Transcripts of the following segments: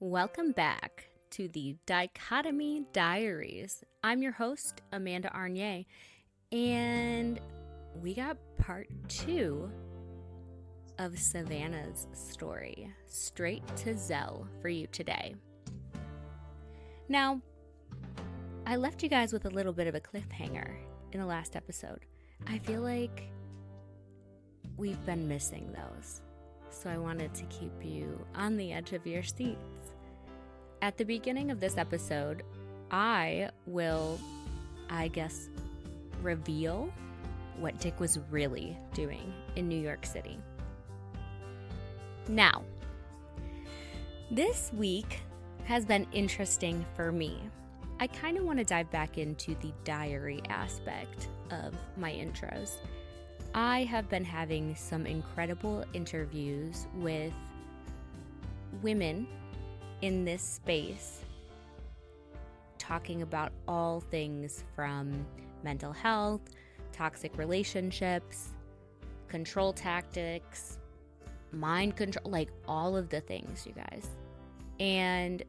Welcome back to the Dichotomy Diaries. I'm your host, Amanda Arnier, and we got part 2 of Savana's story, straight to Zelle for you today. Now, I left you guys with a little bit of a cliffhanger in the last episode. I feel like we've been missing those, so I wanted to keep you on the edge of your seats. At the beginning of this episode, I will, reveal what Dick was really doing in New York City. Now, this week has been interesting for me. I kind of want to dive back into the diary aspect of my intros. I have been having some incredible interviews with women in this space, talking about all things from mental health, toxic relationships, control tactics, mind control, like all of the things, you guys. And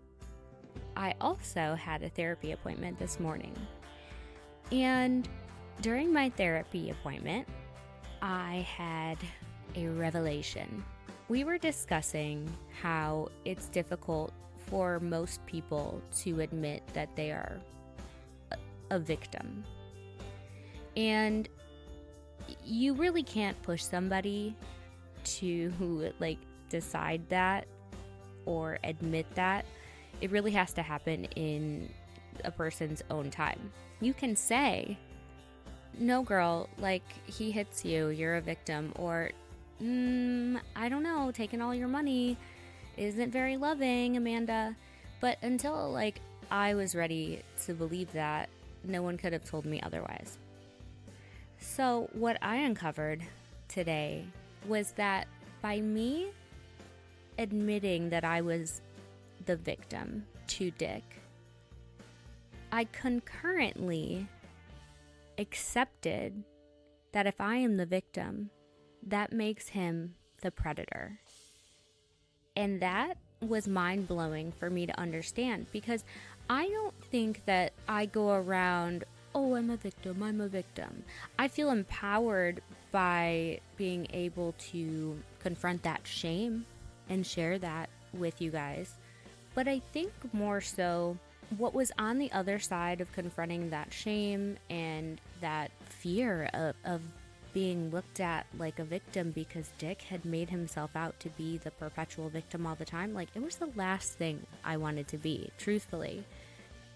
I also had a therapy appointment this morning. And during my therapy appointment, I had a revelation. We were discussing how it's difficult for most people to admit that they are a victim. And you really can't push somebody to decide that or admit that. It really has to happen in a person's own time. You can say, no girl, he hits you, you're a victim, or I don't know, taking all your money isn't very loving, Amanda. But until I was ready to believe that, no one could have told me otherwise. So what I uncovered today was that by me admitting that I was the victim to Dick, I concurrently accepted that if I am the victim, that makes him the predator. And that was mind-blowing for me to understand, because I don't think that I go around, oh, I'm a victim. I feel empowered by being able to confront that shame and share that with you guys. But I think more so what was on the other side of confronting that shame and that fear of being looked at like a victim because Dick had made himself out to be the perpetual victim all the time. It was the last thing I wanted to be, truthfully.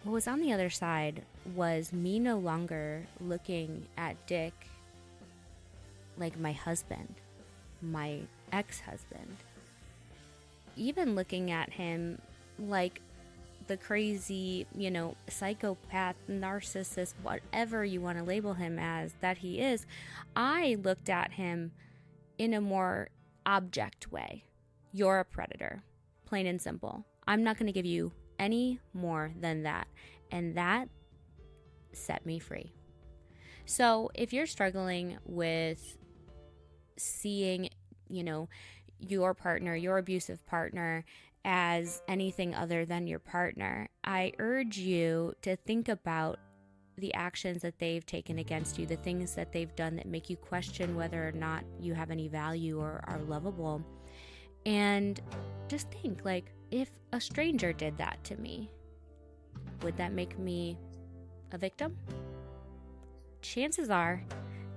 What was on the other side was me no longer looking at Dick like my husband, my ex-husband. Even looking at him like the crazy, psychopath, narcissist, whatever you want to label him as that he is, I looked at him in a more object way. You're a predator, plain and simple. I'm not going to give you any more than that. And that set me free. So if you're struggling with seeing, your partner, your abusive partner, as anything other than your partner, I urge you to think about the actions that they've taken against you, the things that they've done that make you question whether or not you have any value or are lovable. And just think, if a stranger did that to me, would that make me a victim? Chances are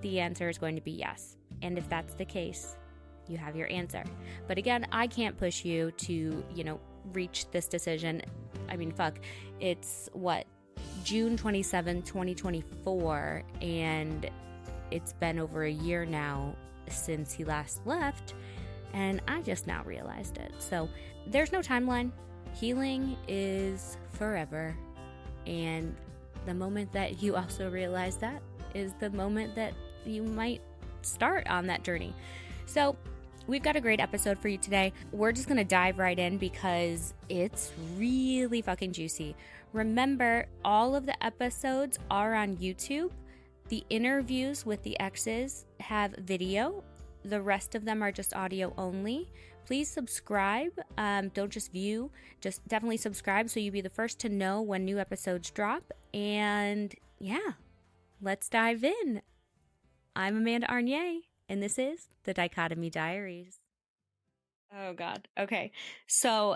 the answer is going to be yes. And if that's the case, you have your answer. But again, I can't push you to, reach this decision. I mean, it's June 27, 2024, and it's been over a year now since he last left, and I just now realized it. So there's no timeline. Healing is forever, and the moment that you also realize that is the moment that you might start on that journey. So we've got a great episode for you today. We're just going to dive right in because it's really fucking juicy. Remember, all of the episodes are on YouTube. The interviews with the exes have video. The rest of them are just audio only. please subscribe. Don't just view, just definitely subscribe so you'll be the first to know when new episodes drop. And yeah, let's dive in. I'm Amanda Arnier, and this is the Dichotomy Diaries. Oh God. Okay. So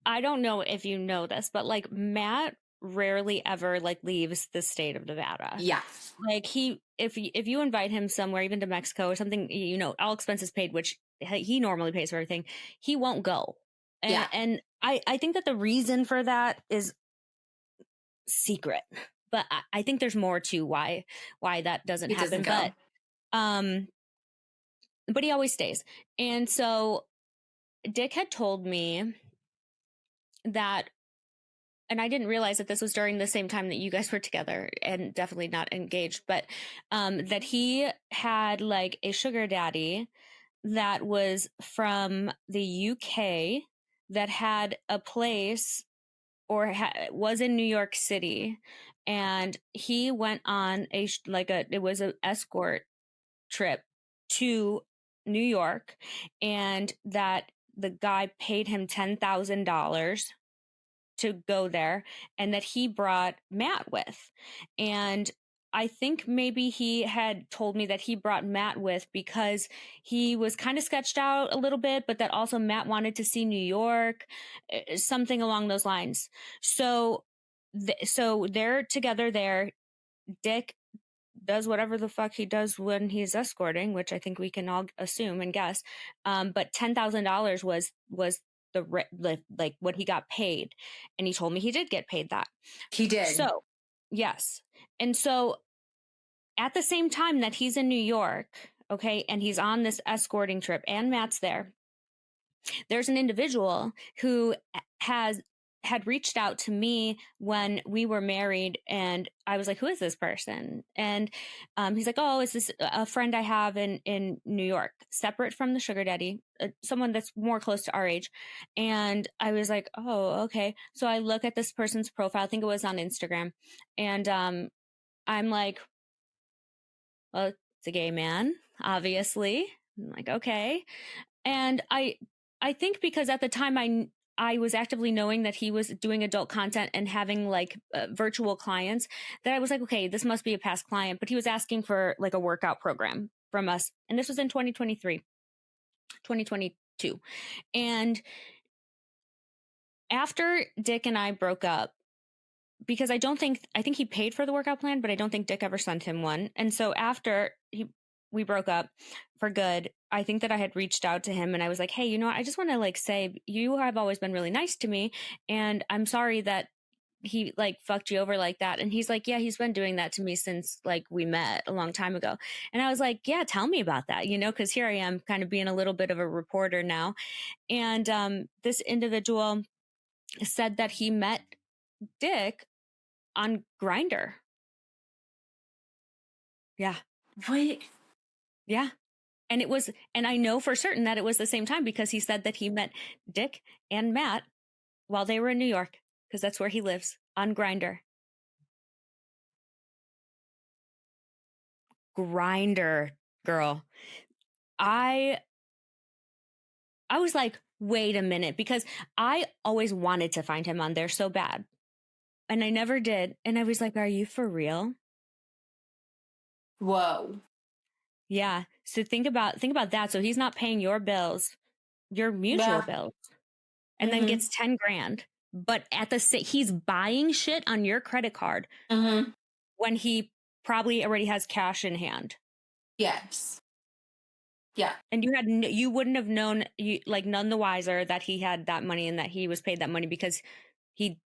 I don't know if you know this, but like Matt rarely ever like leaves the state of Nevada. Yeah. Like if you invite him somewhere, even to Mexico or something, you know, all expenses paid, which he normally pays for everything, he won't go. And I think that the reason for that is secret, but I think there's more to why that doesn't happen. But he always stays. And so Dick had told me that, and I didn't realize that this was during the same time that you guys were together and definitely not engaged, but that he had like a sugar daddy that was from the UK that had a place or was in New York City, and he went on it was an escort trip to New York, and that the guy paid him $10,000 to go there, and that he brought Matt with. And I think maybe he had told me that he brought Matt with because he was kind of sketched out a little bit, but that also Matt wanted to see New York, something along those lines. So they're together there. Dick does whatever the fuck he does when he's escorting, which I think we can all assume and guess. But $10,000 was the like what he got paid, and he told me he did get paid that. He did. So yes, and so at the same time that he's in New York, okay, and he's on this escorting trip, and Matt's there's an individual who had reached out to me when we were married, and I was like, who is this person? And he's like, oh, it's this a friend I have in New York, separate from the sugar daddy, someone that's more close to our age. And I was like, oh, okay. So I look at this person's profile, I think it was on Instagram, and I'm like, well, it's a gay man, obviously. I'm like, okay. And I think because at the time I was actively knowing that he was doing adult content and having like virtual clients, that I was like, okay, this must be a past client. But he was asking for like a workout program from us. And this was in 2022. And after Dick and I broke up, because I think he paid for the workout plan, but I don't think Dick ever sent him one. And so after we broke up for good, I think that I had reached out to him and I was like, hey, you know, I just want to like say, you have always been really nice to me, and I'm sorry that he like fucked you over like that. And he's like, yeah, he's been doing that to me since like we met a long time ago. And I was like, yeah, tell me about that, you know, because here I am kind of being a little bit of a reporter now. And this individual said that he met Dick on Grindr. Yeah. What? Yeah. And I know for certain that it was the same time because he said that he met Dick and Matt while they were in New York, because that's where he lives, on Grindr. Grindr, girl. I was like, wait a minute, because I always wanted to find him on there so bad. And I never did. And I was like, are you for real? Whoa. Yeah. So think about that. So he's not paying your bills, your mutual bills, and then gets 10 grand. But at he's buying shit on your credit card when he probably already has cash in hand. Yes. Yeah. And you wouldn't have known, like none the wiser that he had that money and that he was paid that money, because did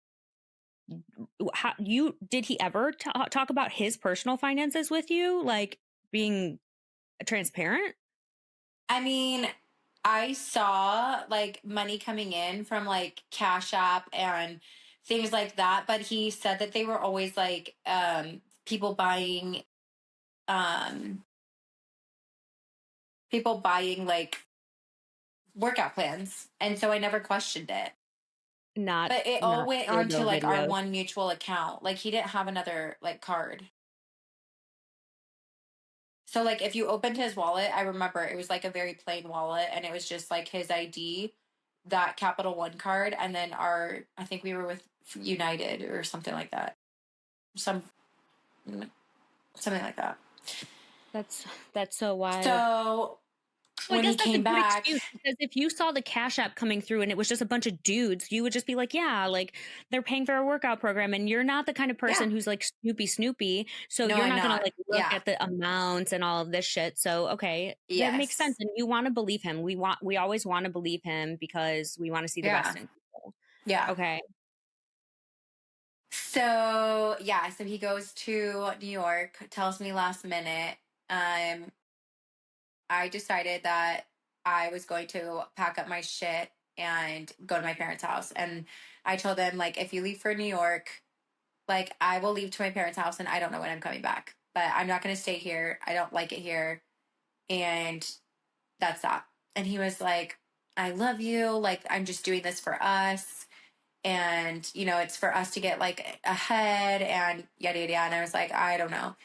he ever talk about his personal finances with you, like being transparent? I mean, I saw like money coming in from like Cash App and things like that, but he said that they were always like people buying like workout plans, and so I never questioned it. But it all went onto like our one mutual account. Like he didn't have another like card. So like if you opened his wallet, I remember it was like a very plain wallet and it was just like his ID, that Capital One card, and then I think we were with United or something like that. Some something like that. That's so wild. So Well, I when he guess that's a came good back, excuse, because if you saw the Cash App coming through and it was just a bunch of dudes, you would just be like, yeah, like they're paying for a workout program, and you're not the kind of yeah, person who's like Snoopy. So no, you're I'm not going to not. like look Yeah, at the amounts and all of this shit. So, okay, that makes sense. yes, And you want to believe him. We always want to believe him because we want to see the yeah, best in people. yeah. Okay. So yeah, so he goes to New York, tells me last minute. Um, I decided that I was going to pack up my shit and go to my parents' house. And I told them, like, if you leave for New York, like, I will leave to my parents' house and I don't know when I'm coming back. But I'm not going to stay here. I don't like it here. And that's that. And he was like, I love you. Like, I'm just doing this for us. And, you know, it's for us to get like ahead and yada, yada, yada. And I was like, I don't know.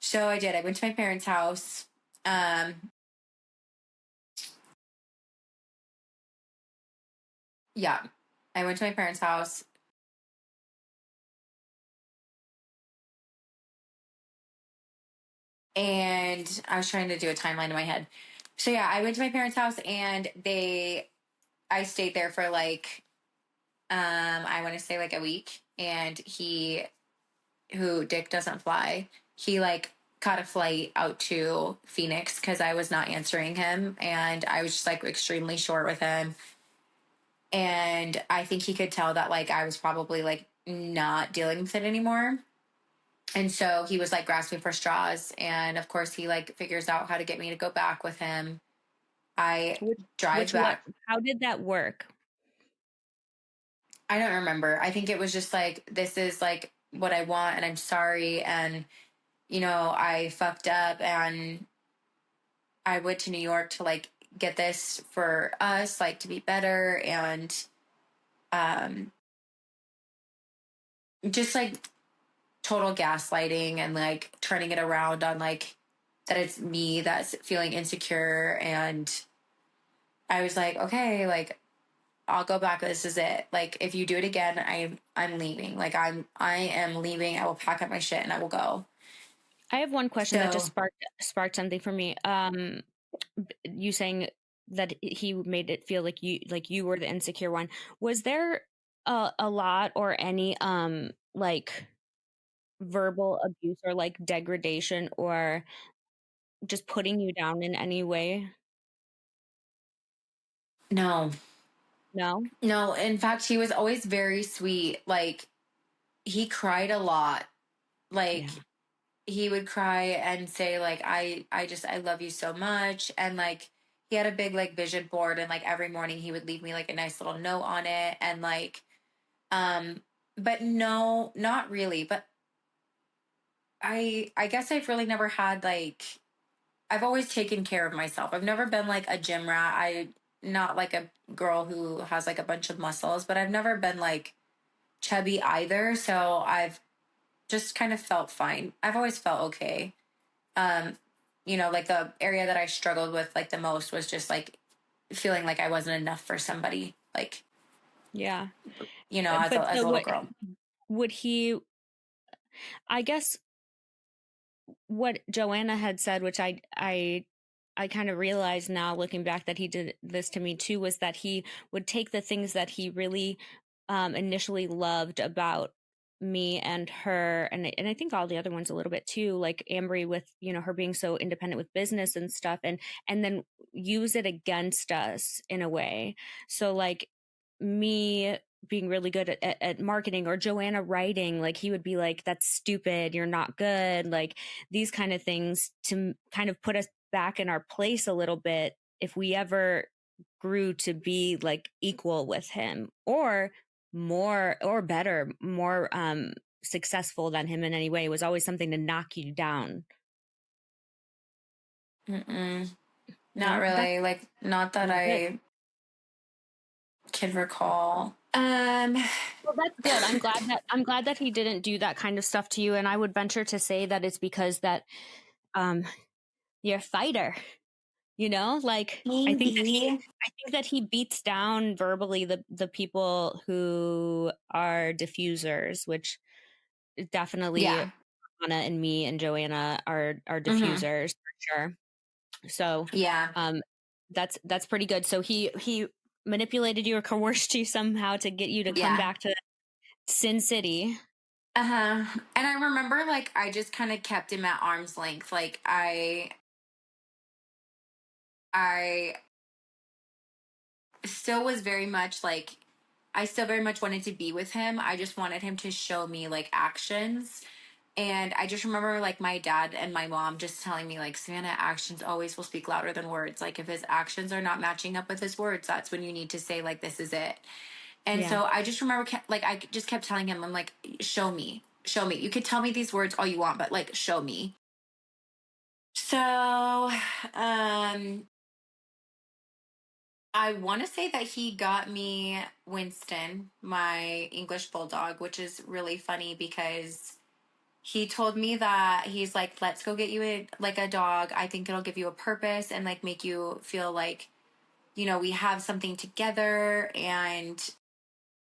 So I did. I went to my parents' house. Um, yeah, I went to my parents' house and I was trying to do a timeline in my head. So yeah, I went to my parents' house and I stayed there for like, I want to say like a week. And who Dick doesn't fly, he like caught a flight out to Phoenix because I was not answering him. And I was just like extremely short with him. And I think he could tell that like I was probably like not dealing with it anymore. And so he was like grasping for straws. And of course, he like figures out how to get me to go back with him. I Which, drive what, back. how did that work? I don't remember. I think it was just like, this is like what I want. And I'm sorry. And, you know, I fucked up and I went to New York to like get this for us, like to be better. And um, just like total gaslighting and like turning it around on like that it's me that's feeling insecure. And I was like, okay, like I'll go back. This is it. Like if you do it again, I'm leaving. Like I am leaving. I will pack up my shit and I will go. I have one question that just So sparked something for me. You saying that he made it feel like you were the insecure one. Was there a lot or any like verbal abuse or like degradation or just putting you down in any way? no, No? no. In fact, he was always very sweet. Like he cried a lot. Like Yeah. he would cry and say like I love you so much. And like he had a big like vision board and like every morning he would leave me like a nice little note on it. And like um but no, not really. But I guess I've really never had like, I've always taken care of myself. I've never been like a gym rat. I not like a girl who has like a bunch of muscles, but I've never been like chubby either. So I've just kind of felt fine. I've always felt okay. Um, you know, like the area that I struggled with like the most was just like feeling like I wasn't enough for somebody, like, Yeah. you know, But as so a little what girl. would he, I guess what Joanna had said, which I kind of realized now looking back that he did this to me too, was that he would take the things that he really initially loved about me and her, and I think all the other ones a little bit too, like Ambry with, you know, her being so independent with business and stuff, and then use it against us in a way. So like me being really good at marketing, or Joanna writing, like he would be like, that's stupid, you're not good, like these kind of things to kind of put us back in our place a little bit if we ever grew to be like equal with him, or more or better, more successful than him in any way. It was always something to knock you down. Mm-mm, not No, that's really. Like, not that good. I can recall. Well, that's good. I'm glad that he didn't do that kind of stuff to you, and I would venture to say that it's because that um you're a fighter, you know, like Maybe. I think that he beats down verbally the people who are diffusers, which definitely Yeah. Anna and me and Joanna are Hmm. diffusers for sure. So Yeah. um that's pretty good. So he manipulated you or coerced you somehow to get you to come Yeah. back to Sin City. Uh-huh. And I remember like I just kind of kept him at arm's length. Like I still was very much like I still very much wanted to be with him. I just wanted him to show me like actions. And I just remember like my dad and my mom just telling me like Savannah, actions always will speak louder than words. Like if his actions are not matching up with his words, that's when you need to say like this is it. And Yeah. so I just remember like I just kept telling him, I'm like, show me, show me. You could tell me these words all you want, but like show me. So um I want to say that he got me Winston, my English bulldog, which is really funny because he told me that he's like, let's go get you a dog. I think it'll give you a purpose and like make you feel like, we have something together, and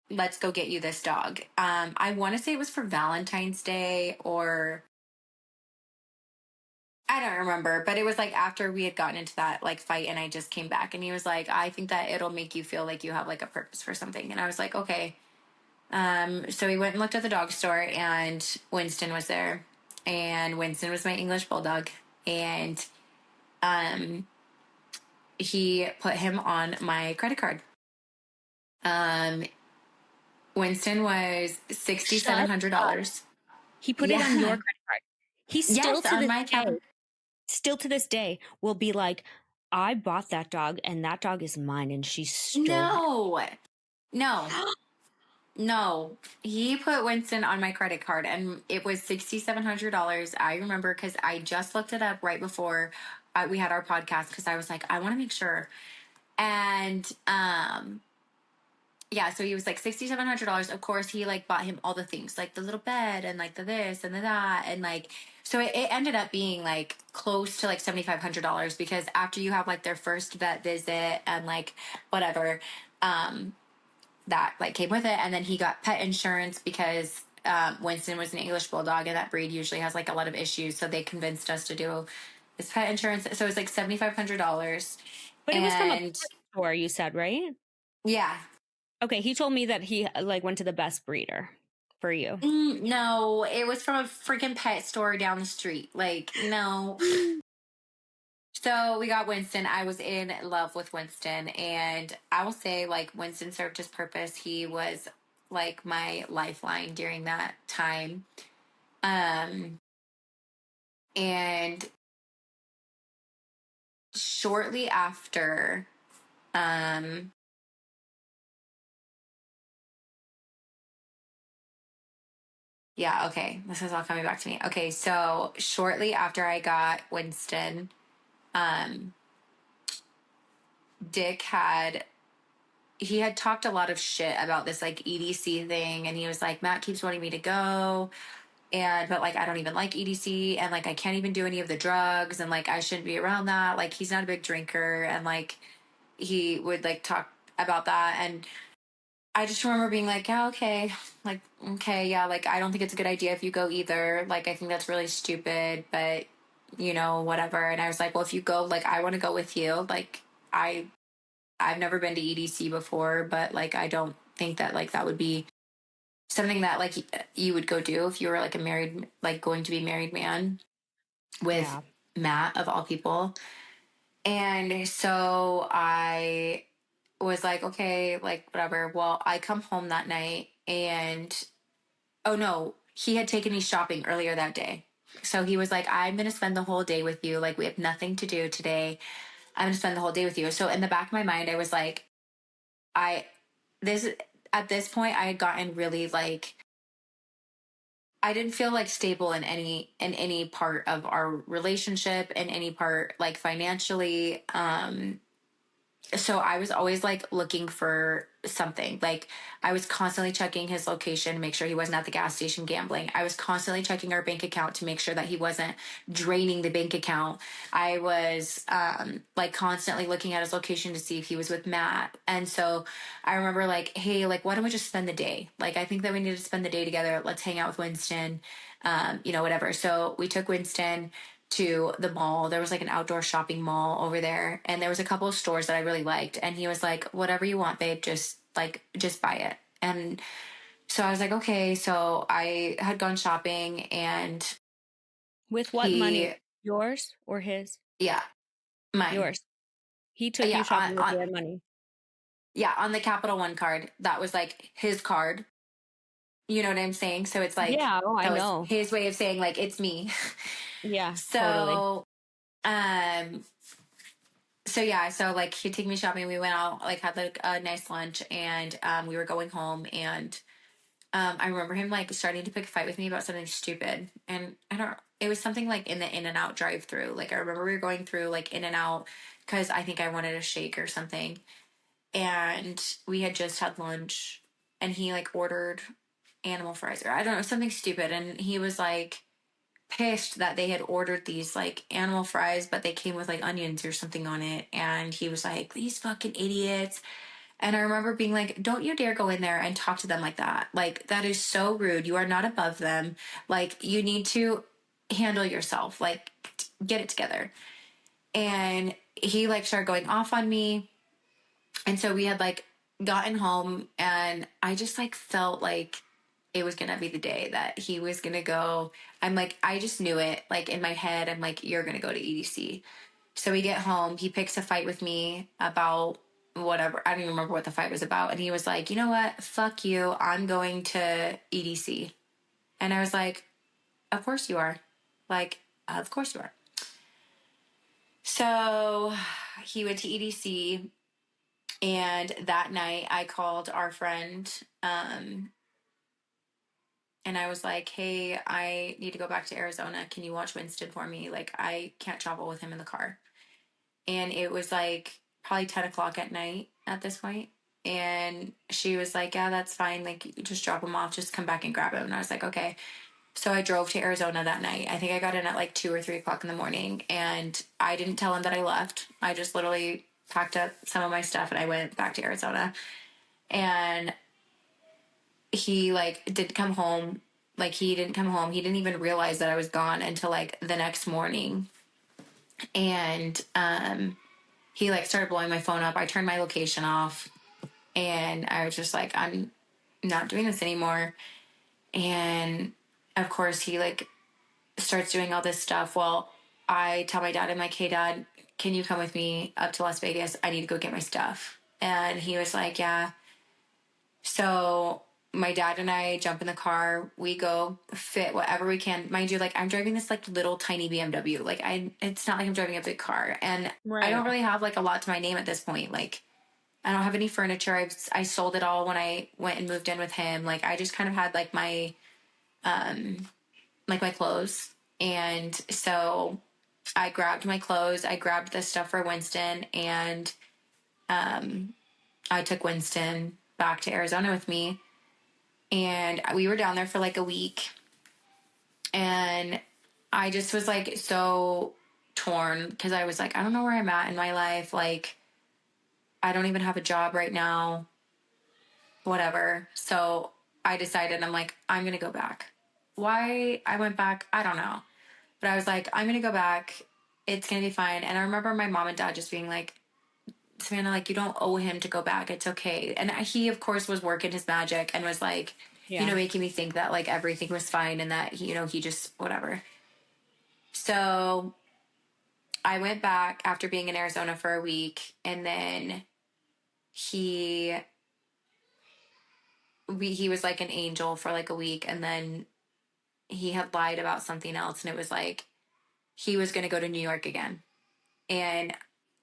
let's go get you this dog. I want to say it was for Valentine's Day, or I don't remember, but it was like after we had gotten into that like fight and I just came back, and he was like, I think that it'll make you feel like you have like a purpose for something. And I was like, okay. So we went and looked at the dog store, and Winston was there, and Winston was my English bulldog, and um, he put him on my credit card. Um, Winston was Shut up. $6,700. He put it on your Yeah. credit card. He Yes, on my account. still to this day will be like, I bought that dog and that dog is mine and she stole it. No, no, no. He put Winston on my credit card, and it was $6,700. I remember because I just looked it up right before we had our podcast, because I was like, I want to make sure. And yeah, so he was like $6,700. Of course, he like bought him all the things, like the little bed and like the this and the that, and like so it ended up being like close to like $7,500, because after you have like their first vet visit and like whatever, um, that like came with it, and then he got pet insurance because Winston was an English bulldog, and that breed usually has like a lot of issues, so they convinced us to do his pet insurance. So it was like $7,500, But it was from a and store, you said, right? yeah. Okay, he told me that he like went to the best breeder for you. No, it was from a freaking pet store down the street. Like, no. So we got Winston. I was in love with Winston. And I will say, like, Winston served his purpose. He was like my lifeline during that time. Um, and shortly after, um, yeah, okay. This is all coming back to me. Okay, so shortly after I got Winston, um, Dick had he had talked a lot of shit about this like EDC thing, and he was like, Matt keeps wanting me to go, and but like I don't even like EDC, and like I can't even do any of the drugs, and like I shouldn't be around that. Like he's not a big drinker, and like he would like talk about that, and I just remember being like, yeah, okay, like okay, yeah, like I don't think it's a good idea if you go either. Like I think that's really stupid, but whatever. And I was like, well, if you go, like I want to go with you. Like I I've never been to EDC before, but like I don't think that like that would be something that like you would go do if you were like a married, like going to be married man with Yeah. Matt of all people. And so I was like, okay, like whatever. Well, I come home that night, and oh no, he had taken me shopping earlier that day. So he was like, I'm going to spend the whole day with you. Like we have nothing to do today. I'm going to spend the whole day with you. So in the back of my mind, I was like, I this at this point I had gotten really like I didn't feel like stable in any part of our relationship, in any part like financially. so I was always like looking for something. Like I was constantly checking his location to make sure he wasn't at the gas station gambling. I was constantly checking our bank account to make sure that he wasn't draining the bank account. I was like constantly looking at his location to see if he was with Matt. And so I remember like, hey, like why don't we just spend the day? Like I think that we need to spend the day together. Let's hang out with Winston. Whatever. So we took Winston to the mall. There was like an outdoor shopping mall over there, and there was a couple of stores that I really liked. And he was like, "Whatever you want, babe, just buy it." And so I was like, "Okay." So I had gone shopping, and With what money? he, Yours or his? yeah, mine, Yours. He took you yeah, shopping with your money. yeah, on the Capital One card. That was like his card. You know what I'm saying? So it's like Yeah, oh, I that was know. his way of saying like it's me. Yeah, totally. So um so yeah, so like he'd take me shopping. We went out, like had like a nice lunch, and we were going home, and I remember him like starting to pick a fight with me about something stupid, and I don't. It was something like in the In and Out drive through. Like I remember we were going through like In and Out because I think I wanted a shake or something, and we had just had lunch, and he like ordered animal fries or I don't know, something stupid, and he was like pissed that they had ordered these like animal fries, but they came with like onions or something on it. And he was like, these fucking idiots. And I remember being like, don't you dare go in there and talk to them like that. Like, that is so rude. You are not above them. Like, you need to handle yourself. Like, get it together. And he like started going off on me. And so we had like gotten home, and I just like felt like it was gonna be the day that he was gonna go. I'm like, I just knew it. Like in my head, I'm like, you're gonna go to EDC. So we get home. He picks a fight with me about whatever. I don't even remember what the fight was about. And he was like, you know what? Fuck you. I'm going to EDC. And I was like, of course you are. Like, of course you are. So he went to EDC. And that night I called our friend, and I was like, hey, I need to go back to Arizona. Can you watch Winston for me? Like, I can't travel with him in the car. And it was like probably 10 o'clock at night at this point. And she was like, yeah, that's fine. Like, you just drop him off. Just come back and grab him. And I was like, okay. So I drove to Arizona that night. I think I got in at like 2 or 3 o'clock in the morning. And I didn't tell him that I left. I just literally packed up some of my stuff and I went back to Arizona. And he like didn't come home. Like he didn't come home. He didn't even realize that I was gone until like the next morning. And he like started blowing my phone up. I turned my location off, and I was just like, I'm not doing this anymore. And of course he like starts doing all this stuff. Well, I tell my dad, I'm like, hey dad, can you come with me up to Las Vegas? I need to go get my stuff. And he was like, yeah. So my dad and I jump in the car. We go fit whatever we can. Mind you, like I'm driving this like little tiny BMW. Like it's not like I'm driving a big car, and I don't really have like a lot to my name at this point. Like I don't have any furniture. I sold it all when I went and moved in with him. Like I just kind of had like my clothes, and so I grabbed my clothes. I grabbed the stuff for Winston, and I took Winston back to Arizona with me. And we were down there for like a week. And I just was like so torn because I was like, I don't know where I'm at in my life. Like, I don't even have a job right now, whatever. So I decided, I'm like, I'm going to go back. Why I went back, I don't know. But I was like, I'm going to go back. It's going to be fine. And I remember my mom and dad just being like, Savannah, like, you don't owe him to go back. It's okay. And he, of course, was working his magic and was like, making me think that like everything was fine and that, he just whatever. So I went back after being in Arizona for a week, and then he was like an angel for like a week, and then he had lied about something else, and it was like he was going to go to New York again. And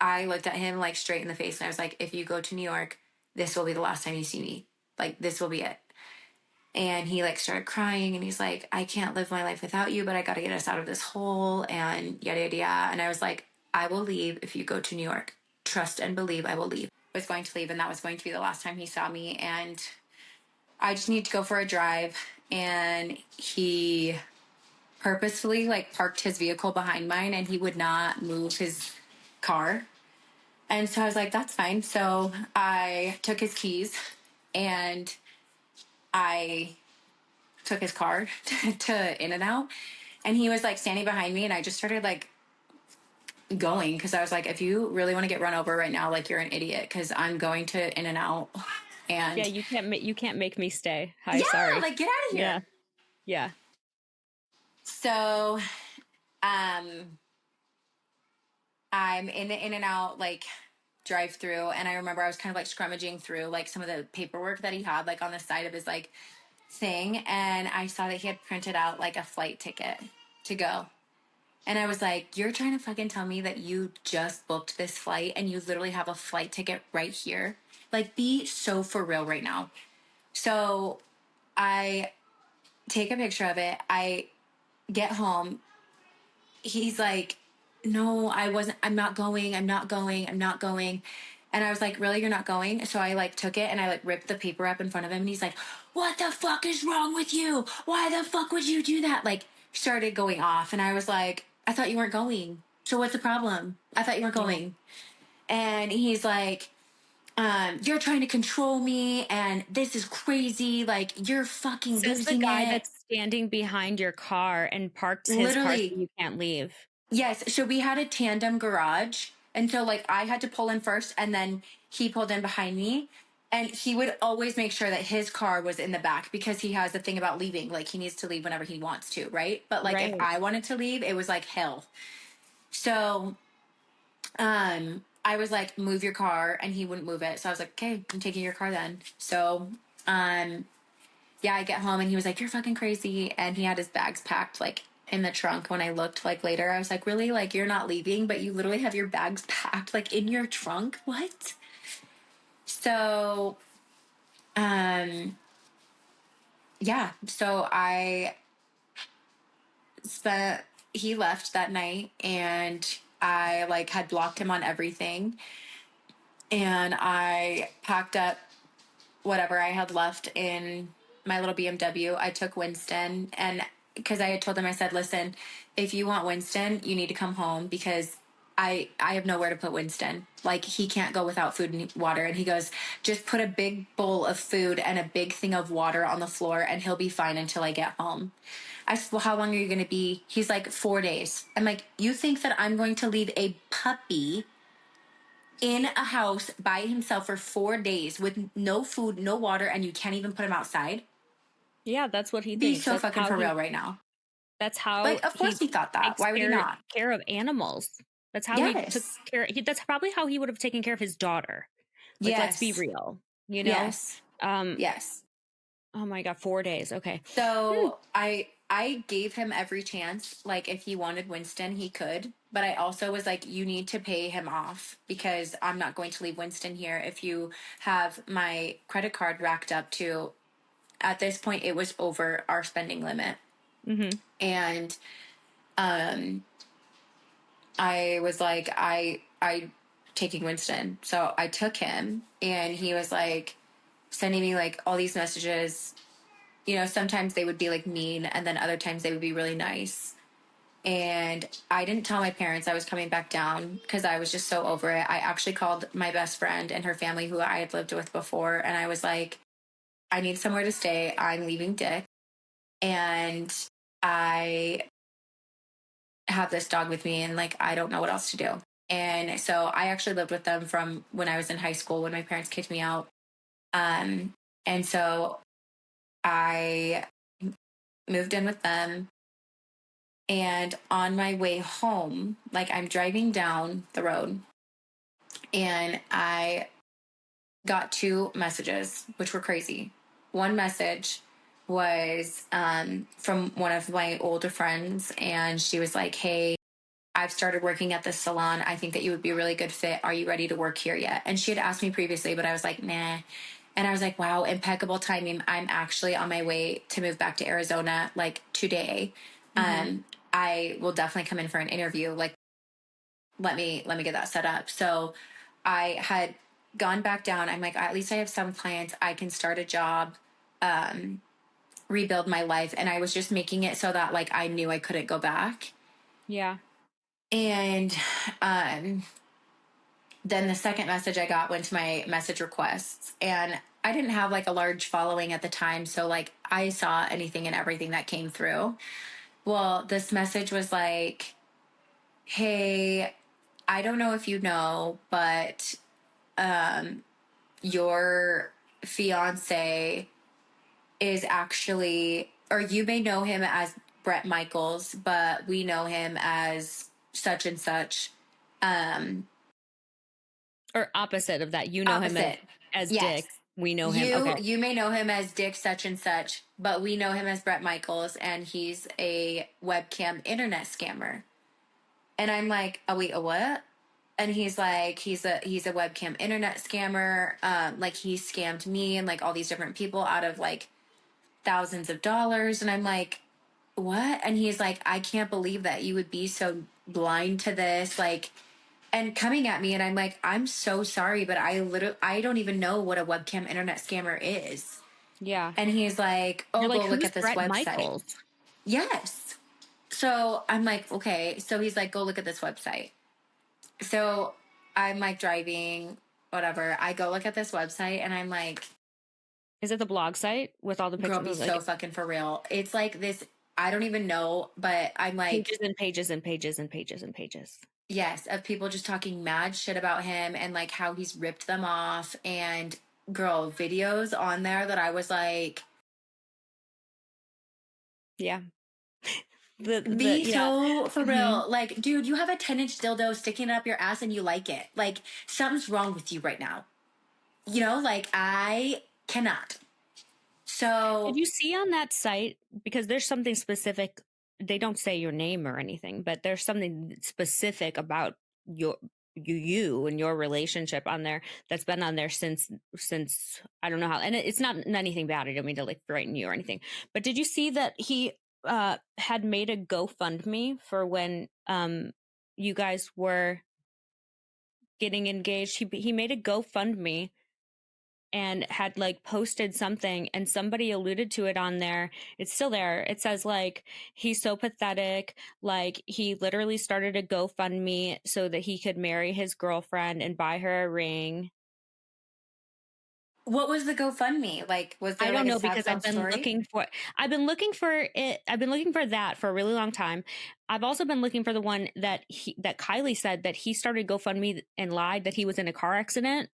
I looked at him like straight in the face, and I was like, if you go to New York, this will be the last time you see me. Like, this will be it. And he like started crying, and he's like, I can't live my life without you, but I got to get us out of this hole, and yada, yada, yada. And I was like, I will leave if you go to New York. trust and believe I will leave. I was going to leave, and that was going to be the last time he saw me. And I just need to go for a drive. And he purposefully like parked his vehicle behind mine, and he would not move his car. And so I was like, that's fine. So I took his keys and I took his car to In-N-Out. And he was like standing behind me, and I just started like going, because I was like, if you really want to get run over right now, like, you're an idiot, because I'm going to In-N-Out. And Yeah, you can't make me stay. Hi, yeah, sorry. like, get out of here. Yeah. Yeah. So I'm in the In-N-Out like drive through, and I remember I was kind of like scrummaging through like some of the paperwork that he had like on the side of his like thing, and I saw that he had printed out like a flight ticket to go. And I was like, you're trying to fucking tell me that you just booked this flight and you literally have a flight ticket right here? Like, be so for real right now. So I take a picture of it. I get home. He's like, no, I'm not going. I'm not going. I'm not going. And I was like, really, you're not going? So I like took it and I like ripped the paper up in front of him, and he's like, what the fuck is wrong with you? Why the fuck would you do that? Like, started going off. And I was like, I thought you weren't going. So what's the problem? I thought you weren't going. And he's like, you're trying to control me, and this is crazy. Like, you're fucking Says losing the guy it. that's standing behind your car and parked his car Literally. so you can't leave. Yes. So we had a tandem garage. And so, like, I had to pull in first, and then he pulled in behind me. And he would always make sure that his car was in the back, because he has the thing about leaving. Like, he needs to leave whenever he wants to, right? But, like, if Right. I wanted to leave, it was like hell. So, I was like, move your car. And he wouldn't move it. So I was like, okay, I'm taking your car then. So, yeah, I get home, and he was like, you're fucking crazy. And he had his bags packed, like, in the trunk. When I looked, like, later, I was like, really? Like, you're not leaving, but you literally have your bags packed, like, in your trunk? What? So, yeah. So he left that night, and I, like, had blocked him on everything. And I packed up whatever I had left in my little BMW. I took Winston, and because I had told him, I said, listen, if you want Winston, you need to come home, because I have nowhere to put Winston. Like, he can't go without food and water. And he goes, just put a big bowl of food and a big thing of water on the floor, and he'll be fine until I get home. I said, well, how long are you going to be? He's like, 4 days. I'm like, you think that I'm going to leave a puppy in a house by himself for 4 days with no food, no water, and you can't even put him outside? Yeah, that's what he Be thinks. so That's fucking how for real right now. That's how Like, of course he thought that. takes Why would he not? care of animals. That's how he took care. That's probably how he would have taken care of his daughter. Like, let's be real. You know. Yes. Yes. Oh my God, 4 days. Okay. So I gave him every chance. Like, if he wanted Winston, he could. But I also was like, you need to pay him off, because I'm not going to leave Winston here if you have my credit card racked up to, at this point, it was over our spending limit. Mm-hmm. And I was like, I taking Winston. So I took him, and he was like sending me like all these messages. You know, sometimes they would be like mean, and then other times they would be really nice. And I didn't tell my parents I was coming back down, because I was just so over it. I actually called my best friend and her family, who I had lived with before, and I was like, I need somewhere to stay. I'm leaving Dick, and I have this dog with me, and like, I don't know what else to do. And so I actually lived with them from when I was in high school, when my parents kicked me out. And so I moved in with them. And on my way home, like, I'm driving down the road, and I got 2 messages, which were crazy. One message was from one of my older friends, and she was like, hey, I've started working at this salon. I think that you would be a really good fit. Are you ready to work here yet? And she had asked me previously, but I was like, nah. And I was like, wow, impeccable timing. I'm actually on my way to move back to Arizona, like, today. Mm-hmm. I will definitely come in for an interview. Like, let me get that set up. So I had gone back down. I'm like, at least I have some clients. I can start a job, rebuild my life. And I was just making it so that like I knew I couldn't go back. Yeah. And then the second message I got went to my message requests. And I didn't have like a large following at the time. So like I saw anything and everything that came through. Well, this message was like, hey, I don't know if you know, but your fiance is actually, or you may know him as Brett Michaels, but we know him as such and such. Or opposite of that, you know him Opposite. as Yes. Dick. We know him. You Okay. you may know him as Dick such and such, but we know him as Brett Michaels, and he's a webcam internet scammer. And I'm like, oh wait, a what? And he's like, he's a webcam internet scammer. Like he scammed me and like all these different people out of like thousands of dollars. And I'm like, what? And he's like, I can't believe that you would be so blind to this. Like, and coming at me, and I'm like, I'm so sorry, but I don't even know what a webcam internet scammer is. Yeah. And he's like, oh, You're like, go look who's at this Brett website. Michaels? Yes. So I'm like, okay. So he's like, go look at this website. So I'm like driving, whatever. I go look at this website, and I'm like, Is it the blog site with all the girl, pictures? be so fucking for real. It's like this, I don't even know, but I'm like, pages and pages and pages and pages and pages. yes, of people just talking mad shit about him and like how he's ripped them off. And girl, videos on there that I was like, Yeah. So for real. Like, dude, you have a 10-inch dildo sticking up your ass and you like it. Like, something's wrong with you right now. You know, like I cannot. So Did you see on that site, because there's something specific, they don't say your name or anything, but there's something specific about you and your relationship on there that's been on there since I don't know how, and it's not anything bad. I don't mean to like frighten you or anything, but did you see that he had made a GoFundMe for when you guys were getting engaged? He made a GoFundMe and had like posted something, and somebody alluded to it on there. It's still there. It says like, he's so pathetic. Like he literally started a GoFundMe so that he could marry his girlfriend and buy her a ring. what was the GoFundMe? Like, was there I don't like a know, sad because I've sob been story? looking for it. I've been looking for that for a really long time. I've also been looking for the one that Kylie said that he started GoFundMe and lied that he was in a car accident.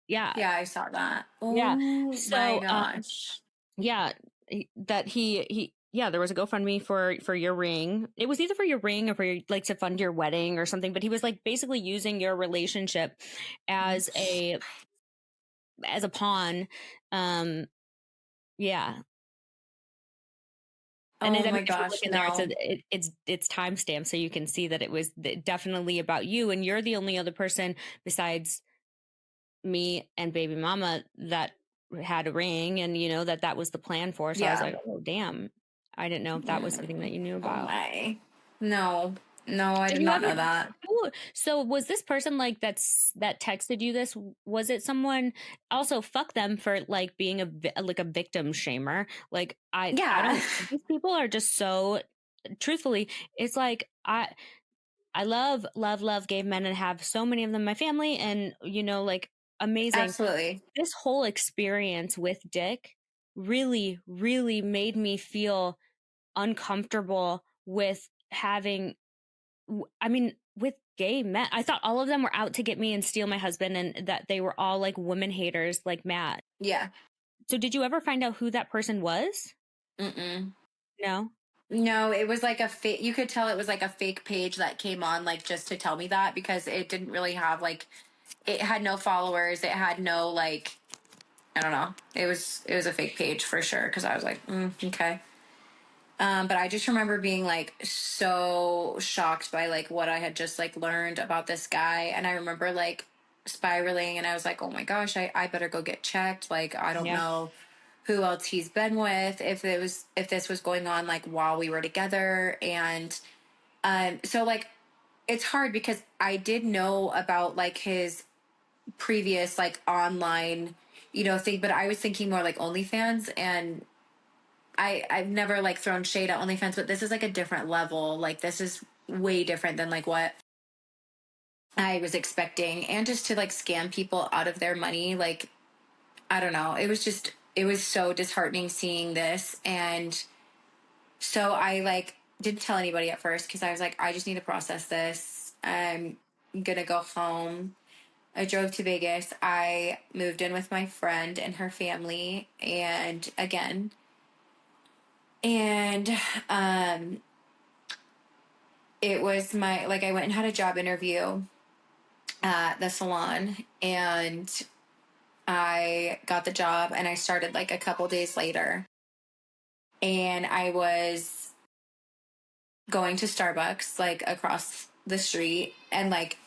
Yeah. Yeah, I saw that. Yeah. Oh my So, gosh. yeah, that yeah, there was a GoFundMe for your ring. It was either for your ring or for your, like, to fund your wedding or something, but he was like basically using your relationship as a pawn. Yeah. And Oh I mean, my if you gosh, look in there, no. it's timestamped, so you can see that it was definitely about you, and you're the only other person besides me and baby mama that had a ring, and you know that was the plan for. So I was Yeah. like, oh damn, I didn't know if that was something that you knew Oh about. my. No. No, I Did did you not ever? know that. Ooh, so was this person like that texted you this? Was it someone? Also, fuck them for like being like a victim shamer. Like I Yeah. don't. These people are just so. Truthfully, it's like I love gay men and have so many of them in my family, and you know, like, amazing. Absolutely. This whole experience with Dick really, really made me feel uncomfortable with having, I mean, with gay men. I thought all of them were out to get me and steal my husband, and that they were all like women haters, like Matt. Yeah. So, did you ever find out who that person was? Mm-mm. No. No, it was like a fake. You could tell it was like a fake page that came on, like just to tell me that, because it didn't really have like, it had no followers. It had no like, I don't know. It was a fake page for sure. Because I was like, okay. But I just remember being like so shocked by like what I had just like learned about this guy, and I remember like spiraling, and I was like, oh my gosh, I better go get checked. Like I don't Yeah. know who else he's been with, if this was going on like while we were together. And so like it's hard because I did know about like his previous like online, thing, but I was thinking more like OnlyFans, and I've never like thrown shade at OnlyFans, but this is like a different level. Like this is way different than like what I was expecting. And just to like scam people out of their money, like I don't know. It was so disheartening seeing this. And so I like didn't tell anybody at first because I was like, I just need to process this. I'm gonna go home. I drove to Vegas. I moved in with my friend and her family, and um it was my like I went and had a job interview at the salon, and I got the job and I started like a couple days later, and I was going to Starbucks like across the street, and like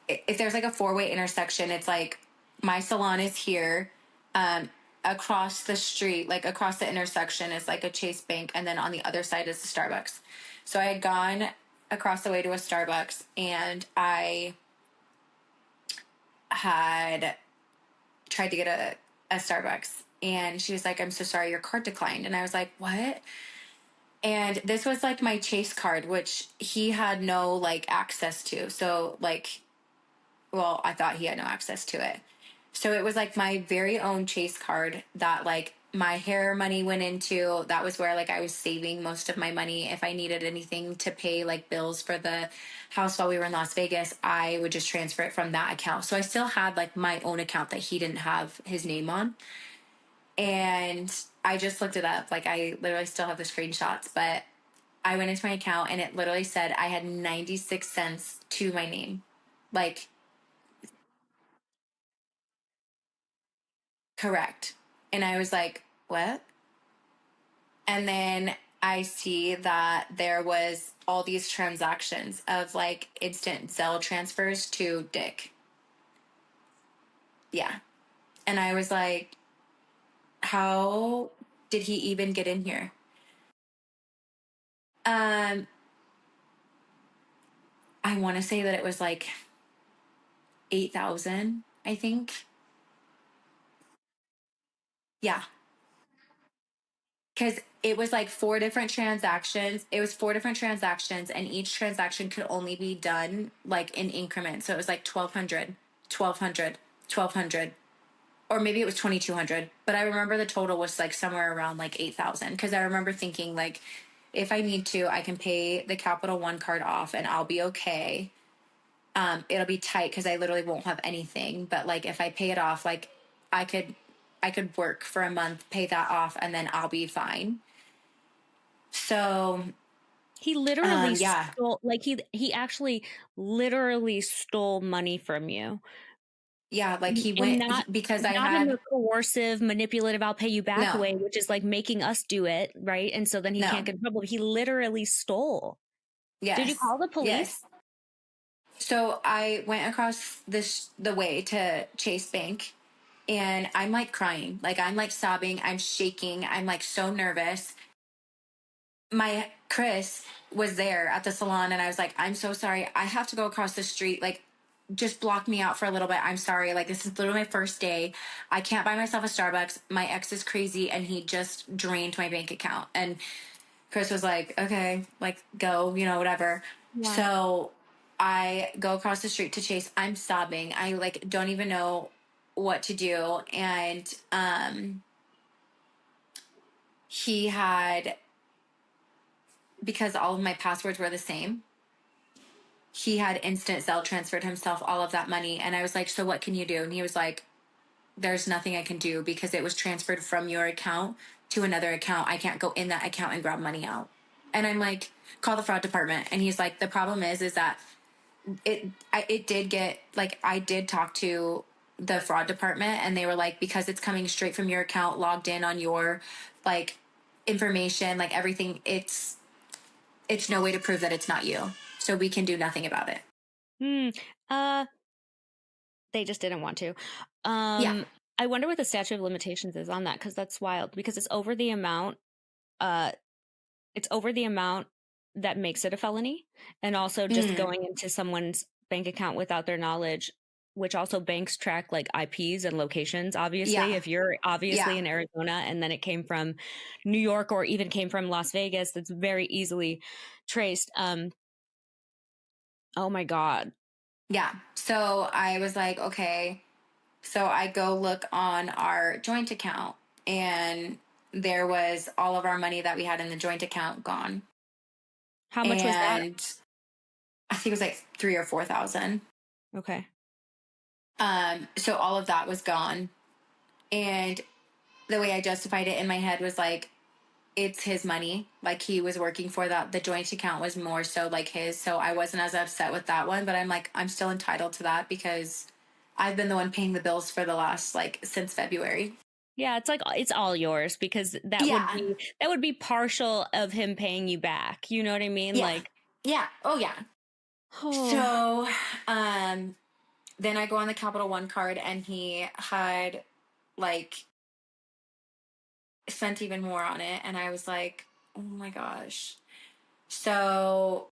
if there's like a four-way intersection, it's like my salon is here, um across the street, like across the intersection is like a Chase Bank, and then on the other side is the Starbucks. So I had gone across the way to a Starbucks, and I had tried to get a Starbucks, and she was like, I'm so sorry, your card declined. And I was like, what? And this was like my Chase card, which he had no like access to. So like, well, I thought he had no access to it. So it was like my very own Chase card that like my hair money went into. That was where like I was saving most of my money. If I needed anything to pay like bills for the house while we were in Las Vegas, I would just transfer it from that account. So I still had like my own account that he didn't have his name on. And I just looked it up. Like I literally still have the screenshots, but I went into my account and it literally said I had 96 cents to my name. Like, correct. And I was like, what? And then I see that there was all these transactions of like instant Zelle transfers to Dick. Yeah. And I was like, how did he even get in here? Um, I want to say that it was like 8,000, I think. Yeah. Because it was like four different transactions. It was four different transactions, and each transaction could only be done like in increments. So it was like 1,200, 1,200, 1,200, or maybe it was 2,200. But I remember the total was like somewhere around like 8,000. Because I remember thinking, like, if I need to, I can pay the Capital One card off and I'll be okay. It'll be tight because I literally won't have anything. But like, if I pay it off, like, I could. I could work for a month, pay that off, and then I'll be fine. So, He literally yeah, stole, like he actually literally stole money from you. yeah, like he And went because I not in had the coercive, manipulative, I'll pay you back no, way, which is like making us do it, right? And so then he can't no, get in trouble. He literally stole. Did you yes, call the police? yes. So I went across the way to Chase Bank, and I'm like crying, like I'm like sobbing, I'm shaking, I'm like so nervous. My Chris was there at the salon, and I was like, I'm so sorry, I have to go across the street, like just block me out for a little bit. I'm sorry, like this is literally my first day. I can't buy myself a Starbucks. My ex is crazy and he just drained my bank account. And Chris was like, okay, like go, whatever. Yeah. So I go across the street to Chase. I'm sobbing. I like don't even know what to do. And he had, because all of my passwords were the same, he had instant Zelle transferred himself all of that money. And I was like, so what can you do? And he was like, there's nothing I can do because it was transferred from your account to another account. I can't go in that account and grab money out. And I'm like, call the fraud department. And he's like, the problem is that it did get like, I did talk to the fraud department, and they were like, because it's coming straight from your account, logged in on your like information, like everything, it's no way to prove that it's not you. So we can do nothing about it. Hmm. Uh, they just didn't want to. Yeah. I wonder what the statute of limitations is on that, because that's wild. Because it's over the amount. Uh, it's over the amount that makes it a felony. And also just going into someone's bank account without their knowledge, which also banks track like IPs and locations, obviously. Yeah. If you're obviously Yeah. in Arizona and then it came from New York or even came from Las Vegas, that's very easily traced. Oh my God. Yeah. So I was like, okay. So I go look on our joint account, and there was all of our money that we had in the joint account gone. How much was that? And I think it was like 3 or 4 thousand. Okay. So all of that was gone. And the way I justified it in my head was like, it's his money. Like, he was working for that. The joint account was more so like his. So I wasn't as upset with that one, but I'm like, I'm still entitled to that because I've been the one paying the bills for the last, like, since February. Yeah, it's like it's all yours because that would be partial of him paying you back. You know what I mean? Yeah. Like, Yeah. Oh yeah. oh. So then I go on the Capital One card, and he had like spent even more on it, and I was like, oh my gosh. So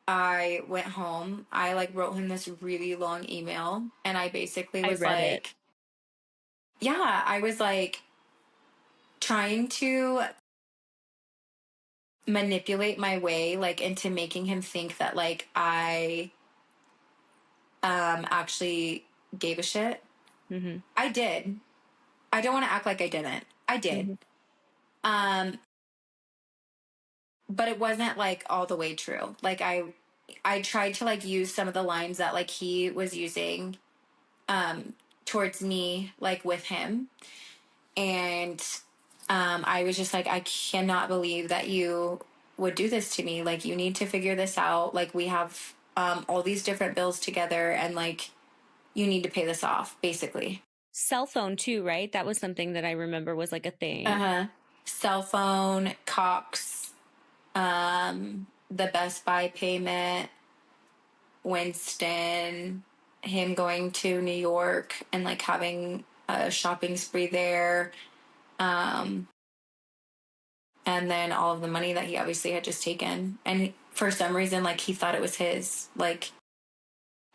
I went home. I like wrote him this really long email, and I basically I was read it. like, yeah, I was like trying to manipulate my way like into making him think that like I actually gave a shit. Mm-hmm. I did. I don't want to act like I didn't. I did. Mm-hmm. Um but it wasn't like all the way true. Like I tried to like use some of the lines that like he was using towards me, like with him. And I was just like, I cannot believe that you would do this to me. Like, you need to figure this out. Like, we have all these different bills together, and like, you need to pay this off, basically. Cell phone too, right? That was something that I remember was like a thing. Cell phone, Cox, the Best Buy payment, Winston, him going to New York and like having a shopping spree there. And then all of the money that he obviously had just taken. And for some reason, like, he thought it was his. Like,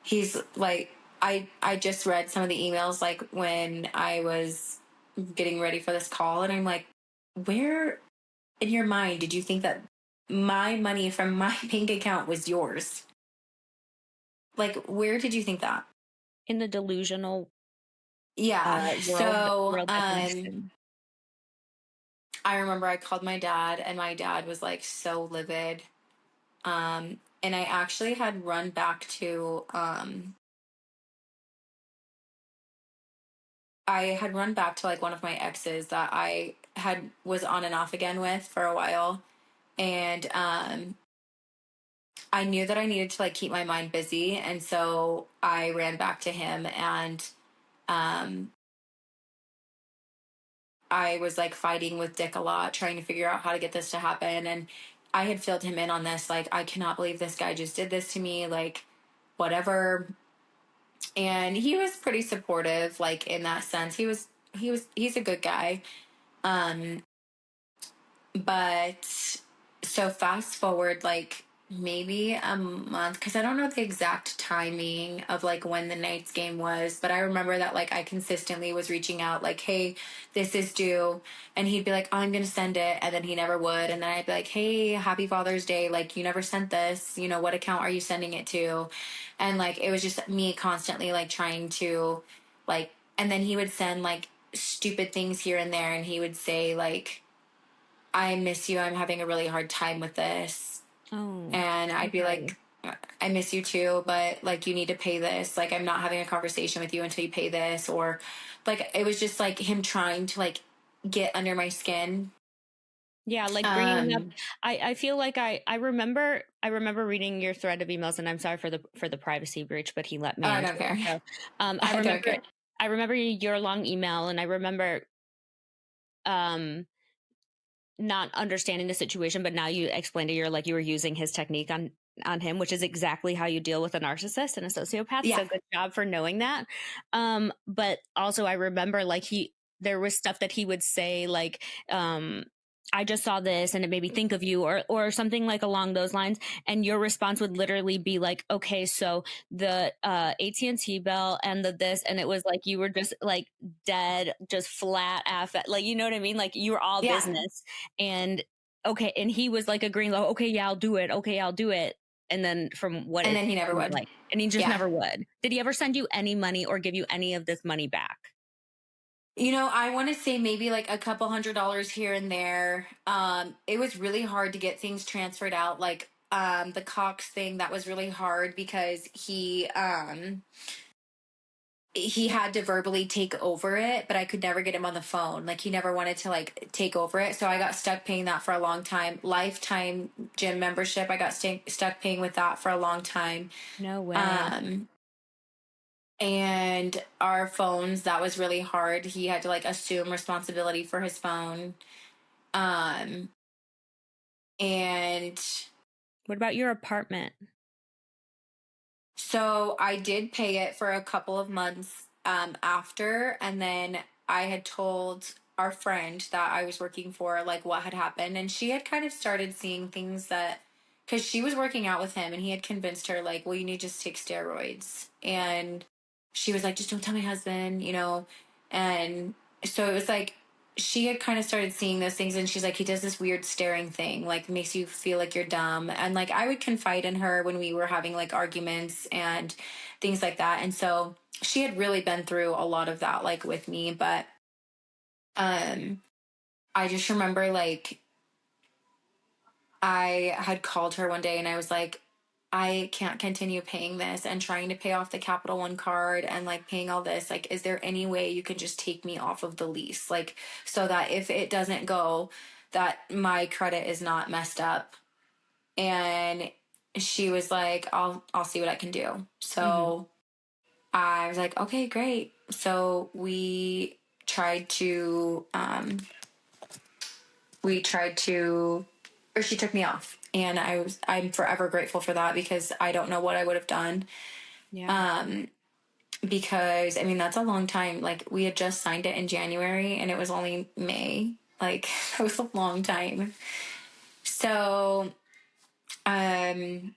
he's like, I just read some of the emails like when I was getting ready for this call, and I'm like, where in your mind did you think that my money from my bank account was yours? Like, where did you think that? In the delusional Yeah. So world definition. I remember I called my dad, and my dad was like so livid. And I actually had run back to like one of my exes that I had was on and off again with for a while. And I knew that I needed to like keep my mind busy, and so I ran back to him, and I was like fighting with Dick a lot, trying to figure out how to get this to happen. And I had filled him in on this, like, I cannot believe this guy just did this to me, like, whatever. And he was pretty supportive, like, in that sense. He's a good guy. But so fast forward, like, maybe a month, because I don't know the exact timing of like when the Knights game was, but I remember that like I consistently was reaching out like, hey, this is due, and he'd be like, oh, I'm gonna send it, and then he never would. And then I'd be like, hey, happy Father's Day, like, you never sent this, you know, what account are you sending it to? And like it was just me constantly like trying to like, and then he would send like stupid things here and there, and he would say like, I miss you, I'm having a really hard time with this. Oh. And I'd be like, I miss you too, but like, you need to pay this. Like, I'm not having a conversation with you until you pay this. Or like, it was just like him trying to like get under my skin. Yeah, like bringing up. I feel like I remember reading your thread of emails, and I'm sorry for the privacy breach, but he let me. I don't care. So, I remember your long email, and I remember not understanding the situation, but now you explained it. You're like, you were using his technique on him, which is exactly how you deal with a narcissist and a sociopath. Yeah. So good job for knowing that. But also I remember like there was stuff that he would say like, I just saw this and it made me think of you, or something like along those lines. And your response would literally be like, okay, so the AT&T bill and the this, and it was like you were just like dead, just flat ass, like, you know what I mean? Like you were all Yeah. business. And okay, and he was like agreeing, like, okay, yeah, I'll do it. Okay, I'll do it. And then from what And it then he never would. like, and he just Yeah. never would. Did he ever send you any money or give you any of this money back? You know, I want to say maybe like a couple $100 here and there. It was really hard to get things transferred out. Like the Cox thing, that was really hard because he had to verbally take over it, but I could never get him on the phone. Like he never wanted to like take over it. So I got stuck paying that for a long time. Lifetime gym membership, I got stuck paying with that for a long time. No way. And our phones, that was really hard. He had to like assume responsibility for his phone. Um, and What about your apartment? so I did pay it for a couple of months after, and then I had told our friend that I was working for like what had happened, and she had kind of started seeing things that, because she was working out with him and he had convinced her like, well, you need to just take steroids, and she was like, just don't tell my husband, you know. And so it was like she had kind of started seeing those things, and she's like, he does this weird staring thing, like makes you feel like you're dumb. And like I would confide in her when we were having like arguments and things like that. And so she had really been through a lot of that like with me. But um I just remember like I had called her one day and I was like, I can't continue paying this and trying to pay off the Capital One card and like paying all this. Like, is there any way you can just take me off of the lease? Like, so that if it doesn't go, that my credit is not messed up. And she was like, I'll see what I can do. So I was like, okay, great. So we tried to, or she took me off, and I'm forever grateful for that, because I don't know what I would have done. Yeah. Because I mean, that's a long time. Like we had just signed it in January and it was only May. Like that was a long time. So I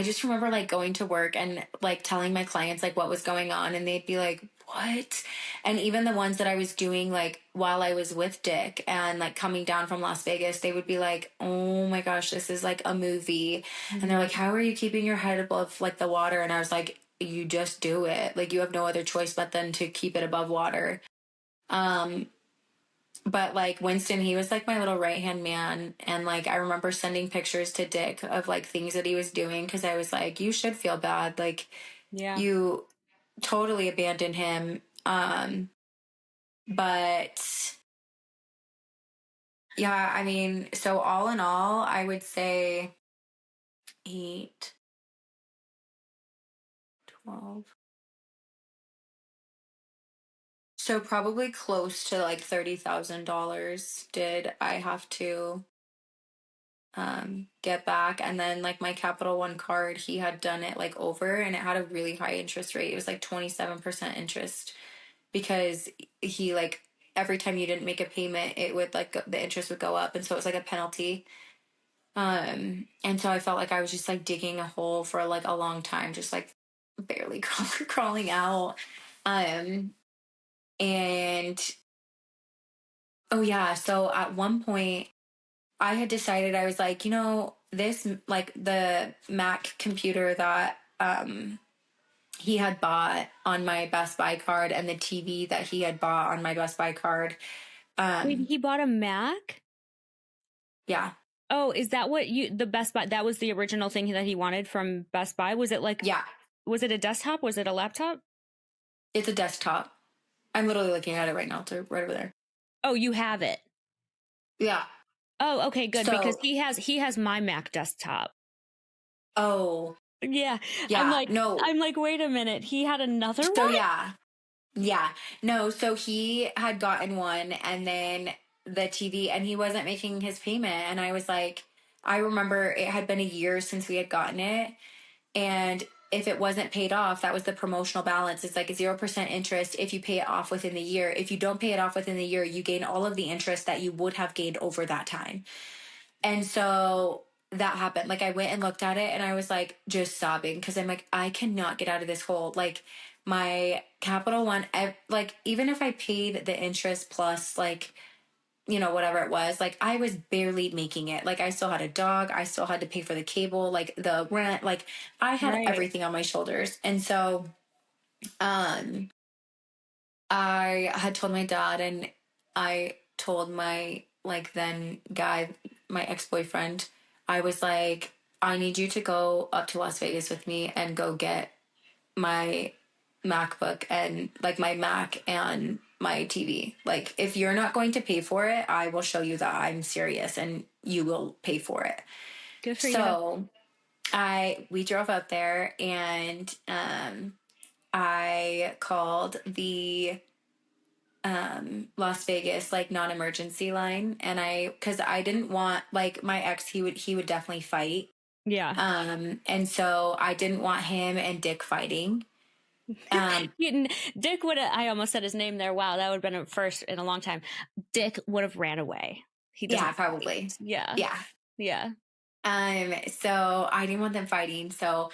just remember like going to work and like telling my clients like what was going on, and they'd be like, what? And even the ones that I was doing like while I was with Dick and like coming down from Las Vegas, they would be like, oh my gosh, this is like a movie. And they're like, how are you keeping your head above like the water? And I was like, you just do it. Like you have no other choice but then to keep it above water. But like Winston, he was like my little right hand man. And like I remember sending pictures to Dick of like things that he was doing, because I was like, you should feel bad. Like Yeah. you totally abandoned him. But yeah, I mean, so all in all, I would say 8, 12. So probably close to like $30,000 did I have to get back. And then like my Capital One card, he had done it like over, and it had a really high interest rate. It was like 27% interest, because he like every time you didn't make a payment, it would like the interest would go up, and so it was like a penalty. And so I felt like I was just like digging a hole for like a long time, just like barely crawling out. And oh yeah, so at one point I had decided, I was like, you know, this like the Mac computer that he had bought on my Best Buy card, and the TV that he had bought on my Best Buy card. Wait, he bought a Mac? Yeah. Oh, is that what the Best Buy, that was the original thing that he wanted from Best Buy? Was it like, Yeah. was it a desktop? Was it a laptop? It's a desktop. I'm literally looking at it right now. It's right over there. Oh, you have it. Yeah. Oh, okay, good. So, because he has my Mac desktop. oh. Yeah. Yeah. No. I'm like, wait a minute. He had another So one? yeah. Yeah. No, so he had gotten one, and then the TV, and he wasn't making his payment. And I was like, I remember it had been a year since we had gotten it. And if it wasn't paid off, that was the promotional balance. It's like 0% interest if you pay it off within the year. If you don't pay it off within the year, you gain all of the interest that you would have gained over that time. And so that happened. Like I went and looked at it and I was like just sobbing because I'm like, I cannot get out of this hole. Like my Capital One, like even if I paid the interest plus like, you know, whatever it was, like I was barely making it. Like I still had a dog. I still had to pay for the cable, like the rent, like I had Right. everything on my shoulders. And so, um, I had told my dad and I told my like then guy, my ex-boyfriend, I was like, I need you to go up to Las Vegas with me and go get my MacBook and like my Mac and my TV. Like if you're not going to pay for it, I will show you that I'm serious and you will pay for it. Good for you. So we drove up there and I called the Las Vegas like non-emergency line and cuz I didn't want like my ex he would definitely fight. Yeah. And so I didn't want him and Dick fighting. Dick would have, I almost said his name there. Wow, that would have been a first in a long time. Dick would have ran away. He doesn't Yeah, probably. fight. Yeah. Yeah. Yeah. So I didn't want them fighting. So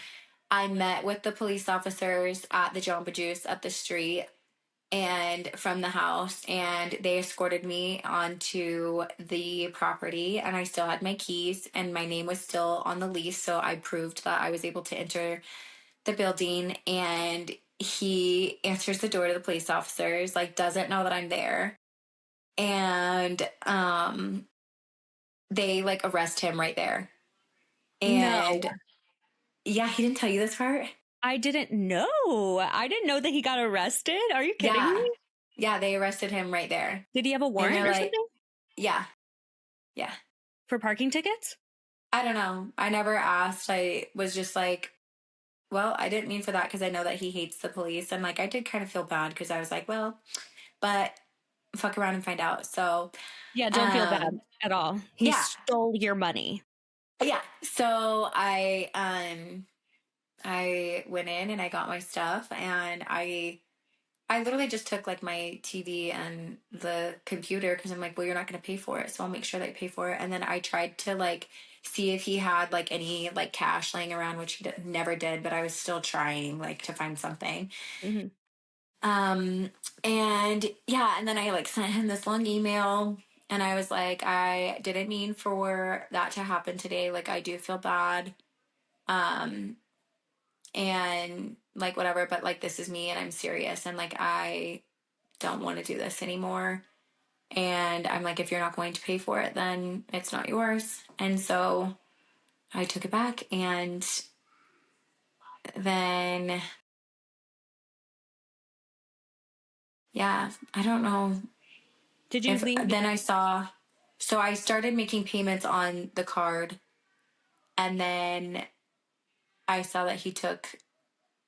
I met with the police officers at the Jamba Juice up the street and from the house, and they escorted me onto the property, and I still had my keys and my name was still on the lease. So I proved that I was able to enter the building, and he answers the door to the police officers, like doesn't know that I'm there. And they like arrest him right there. And No. yeah, he didn't tell you this part? I didn't know. I didn't know that he got arrested. Are you kidding Yeah. me? Yeah, they arrested him right there. Did he have a warrant or like, something? Yeah. Yeah. For parking tickets? I don't know. I never asked. I was just like, well, I didn't mean for that because I know that he hates the police. And like, I did kind of feel bad because I was like, well, but fuck around and find out. So, Yeah, don't feel bad at all. He stole your money. Yeah. So I went in and I got my stuff and I literally just took like my TV and the computer because I'm like, well, you're not going to pay for it. So I'll make sure that I pay for it. And then I tried to like see if he had like any like cash laying around, which he never did, but I was still trying like to find something. Mm-hmm. And yeah, and then I like sent him this long email and I was like, I didn't mean for that to happen today. Like I do feel bad. And like whatever, but like this is me and I'm serious and like I don't want to do this anymore. And I'm like, if you're not going to pay for it, then it's not yours. And so I took it back and then yeah, I don't know. Did you leave? Then I saw, so I started making payments on the card and then I saw that he took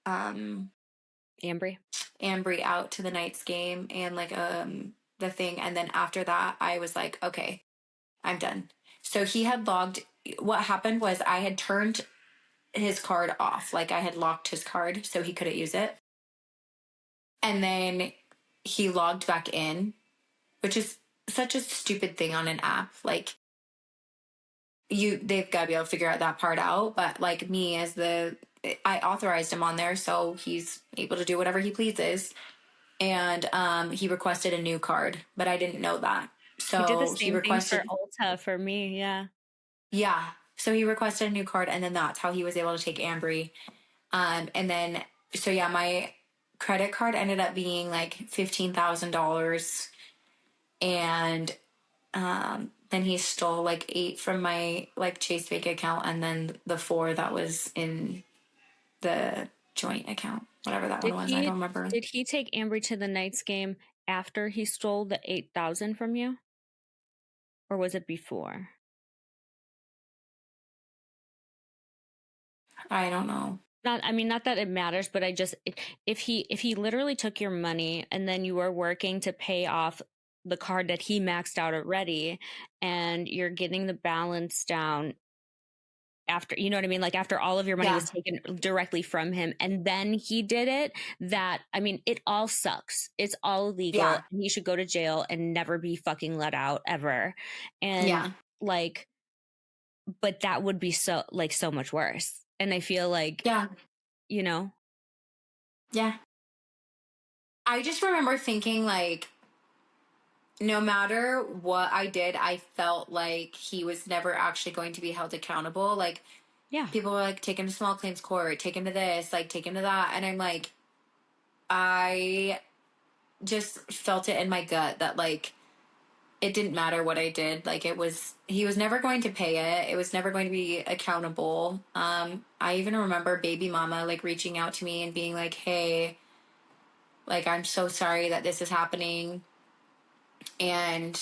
Ambry out to the Knights game and like the thing, and then after that I was like, okay, I'm done. So he had logged, what happened was I had turned his card off, like I had locked his card so he couldn't use it, and then he logged back in, which is such a stupid thing on an app. Like they've got to be able to figure out that part out, but like me as I authorized him on there, so he's able to do whatever he pleases. And he requested a new card, but I didn't know that. So he did the same thing for Ulta for me. Yeah. Yeah. So he requested a new card, and then that's how he was able to take Ambry. And then, so yeah, my credit card ended up being like $15,000, and then he stole like 8 from my like Chase Bank account, and then the 4 that was in the joint account, whatever that one was. I don't remember. Did he take Ambry to the Knights game after he stole the 8,000 from you, or was it before? I don't know. Not that it matters, but if he literally took your money and then you were working to pay off the card that he maxed out already and you're getting the balance down, after, you know what I mean? Like after all of your money Yeah. was taken directly from him and then he did it, that, I mean, it all sucks. It's all illegal. Yeah. And he should go to jail and never be fucking let out ever. And Yeah. like, but that would be so much worse. And I feel like, Yeah. you know, Yeah. I just remember thinking like, no matter what I did, I felt like he was never actually going to be held accountable. Like, yeah, people were like, take him to small claims court, take him to this, like, take him to that. And I'm like, I just felt it in my gut that, like, it didn't matter what I did. Like, he was never going to pay it. It was never going to be accountable. I even remember baby mama, like, reaching out to me and being like, hey, like, I'm so sorry that this is happening. And,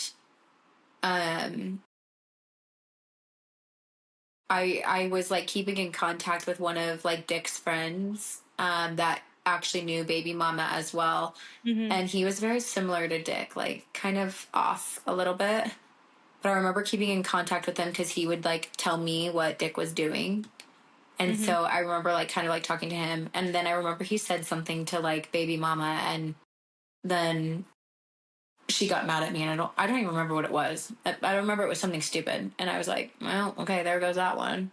I was like keeping in contact with one of like Dick's friends that actually knew baby mama as well. mm-hmm. And he was very similar to Dick, like kind of off a little bit. But I remember keeping in contact with him because he would like tell me what Dick was doing. And Mm-hmm. so I remember like kind of like talking to him. And then I remember he said something to like baby mama, and then she got mad at me, and I don't even remember what it was. I remember it was something stupid. And I was like, well, okay, there goes that one.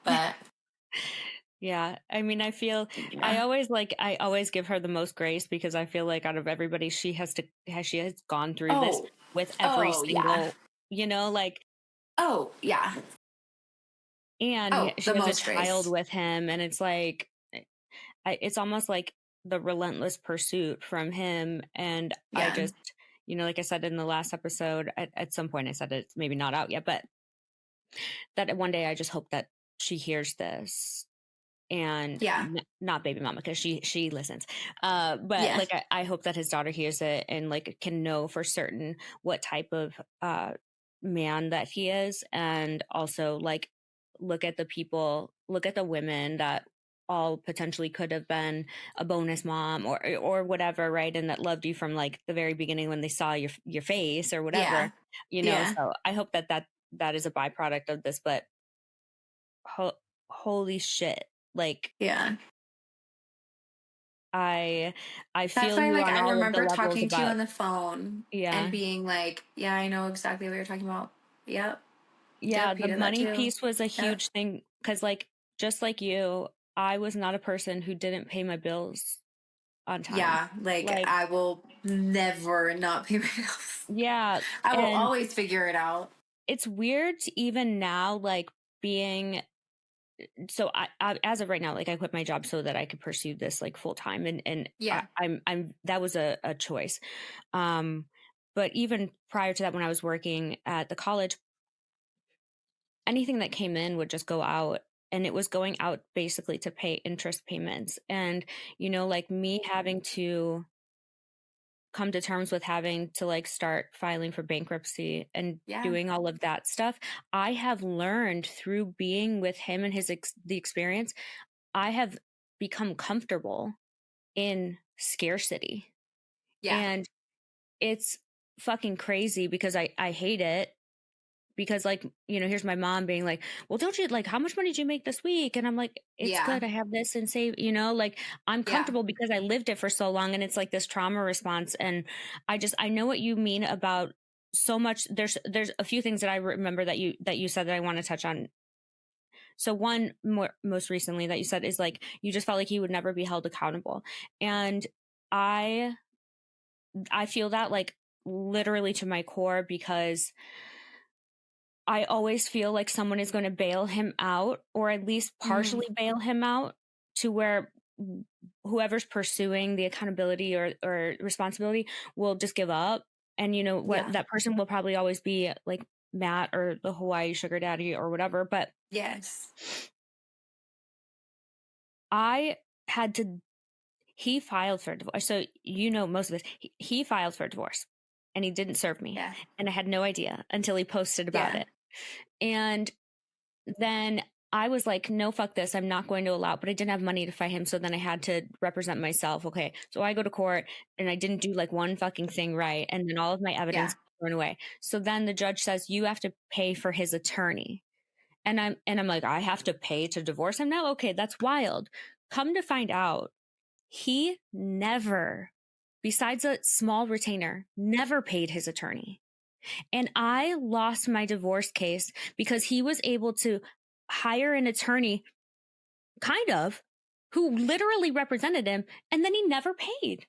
But yeah, I mean, I feel yeah. I always give her the most grace because I feel like out of everybody, she has gone through this with every single, Yeah. you know, like, Oh yeah. and she The has a most child grace. with him, and it's like, it's almost like the relentless pursuit from him. And I Yeah. just, you know, like I said in the last episode, at some point I said it's maybe not out yet, but that one day I just hope that she hears this, and Yeah. not baby mama because she listens, but Yeah. like I hope that his daughter hears it and like can know for certain what type of man that he is, and also like look at the women that all potentially could have been a bonus mom or whatever, right? And that loved you from like the very beginning when they saw your face or whatever, Yeah. you know. Yeah. So I hope that is a byproduct of this, but holy shit, like Yeah. I That's feel why you like on I all of the remember levels talking to you about, on the phone and yeah. being like, yeah, I know exactly what you're talking about. Yep. Yeah, Yep, he the did that money too. piece was a Yep. huge thing because like just like you, I was not a person who didn't pay my bills on time. Yeah. Like Like, I will never not pay my bills. yeah, I will and always figure it out. it's weird to even now, like being so I as of right now, like I quit my job so that I could pursue this like full time, and Yeah. I'm that was a choice. But even prior to that, when I was working at the college, anything that came in would just go out, and it was going out basically to pay interest payments. And you know, like me having to come to terms with having to like start filing for bankruptcy and Yeah. doing all of that stuff, I have learned through being with him and the experience, I have become comfortable in scarcity. Yeah. And it's fucking crazy because I hate it, because like, you know, here's my mom being like, well, don't you like, how much money did you make this week? And I'm like, it's Yeah. good, I have this and save, you know, like I'm Yeah. comfortable because I lived it for so long, and it's like this trauma response. And I know what you mean about so much. There's a few things that I remember that you said that I want to touch on. So one most recently that you said is like you just felt like he would never be held accountable. And I feel that like literally to my core, because I always feel like someone is going to bail him out, or at least Mm. partially bail him out, to where whoever's pursuing the accountability or responsibility will just give up. And you know what, Yeah. that person will probably always be like Matt or the Hawaii sugar daddy or whatever. But Yes. I had to, he filed for divorce. So, you know, most of this, he filed for divorce and he didn't serve me. Yeah. And I had no idea until he posted about Yeah. it. And then I was like, no, fuck this. I'm not going to allow it. But I didn't have money to fight him. So then I had to represent myself. Okay. So I go to court and I didn't do like one fucking thing right. And then all of my Yeah. evidence thrown away. So then the judge says, you have to pay for his attorney. And I'm like, I have to pay to divorce him now? Okay, that's wild. Come to find out, he never, besides a small retainer, never paid his attorney. And I lost my divorce case because he was able to hire an attorney, kind of, who literally represented him, and then he never paid.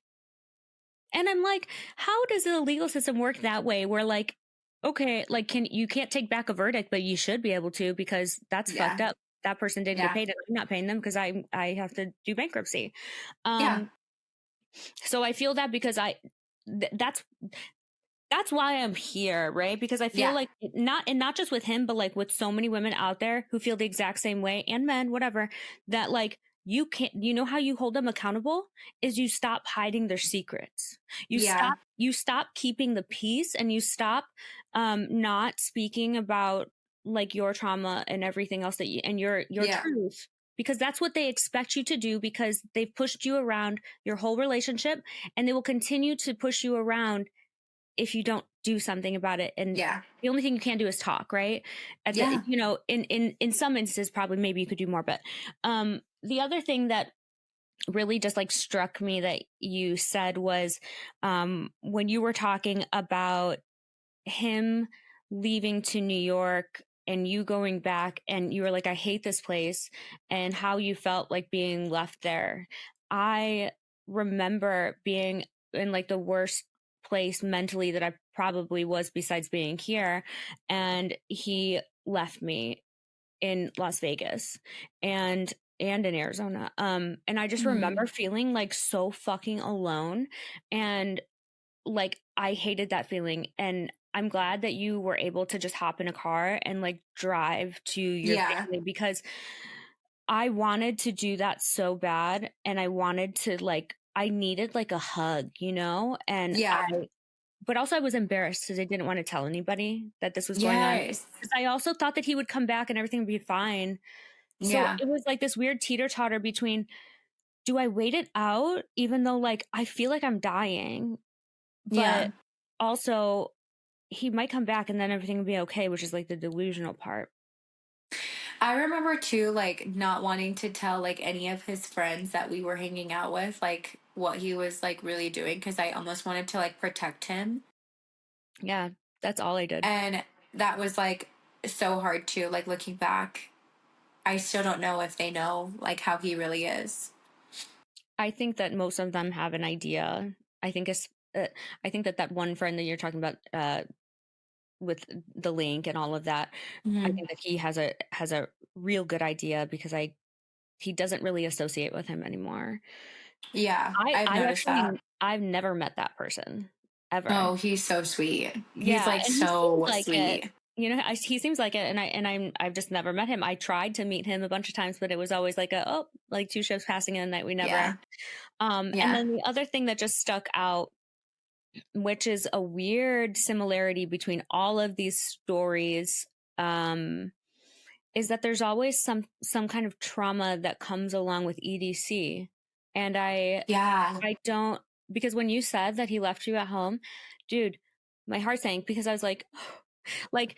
And I'm like, how does the legal system work that way? Where like, okay, like you can't take back a verdict, but you should be able to, because that's fucked up. That person didn't get paid, and I'm not paying them because I have to do bankruptcy. So I feel that because that's why I'm here, right? Because I feel like not just with him, but like with so many women out there who feel the exact same way, and men, whatever, that like you can't, you know how you hold them accountable is you stop hiding their secrets. You stop keeping the peace, and you stop not speaking about like your trauma and everything else that and your truth, because that's what they expect you to do, because they've pushed you around your whole relationship, and they will continue to push you around if you don't do something about it. And the only thing you can do is talk, right? You know, in some instances, probably maybe you could do more. But the other thing that really just like struck me that you said was when you were talking about him leaving to New York and you going back, and you were like, I hate this place, and how you felt like being left there. I remember being in like the worst place mentally that I probably was, besides being here, and he left me in Las Vegas and in Arizona. And I just remember feeling like so fucking alone, and like I hated that feeling. And I'm glad that you were able to just hop in a car and like drive to your family, because I wanted to do that so bad, and I wanted to like, I needed like a hug, you know? And but also I was embarrassed because I didn't want to tell anybody that this was going on. Because I also thought that he would come back and everything would be fine. So it was like this weird teeter-totter between, do I wait it out even though like I feel like I'm dying? But also he might come back and then everything will be okay, which is like the delusional part. I remember too, like not wanting to tell like any of his friends that we were hanging out with, like what he was like really doing, because I almost wanted to like protect him. Yeah, that's all I did. And that was like so hard too. Like looking back, I still don't know if they know like how he really is. I think that most of them have an idea. I think that one friend that you're talking about with the link and all of that, I think that he has a real good idea, because he doesn't really associate with him anymore. I've noticed that. I've never met that person ever. Oh, he's so sweet. He's like so sweet. You know, he seems like it, and I've just never met him. I tried to meet him a bunch of times, but it was always like like two ships passing in the night. We never. And then the other thing that just stuck out, which is a weird similarity between all of these stories, is that there's always some kind of trauma that comes along with EDC. And I don't, because when you said that he left you at home, dude, my heart sank, because I was like, like,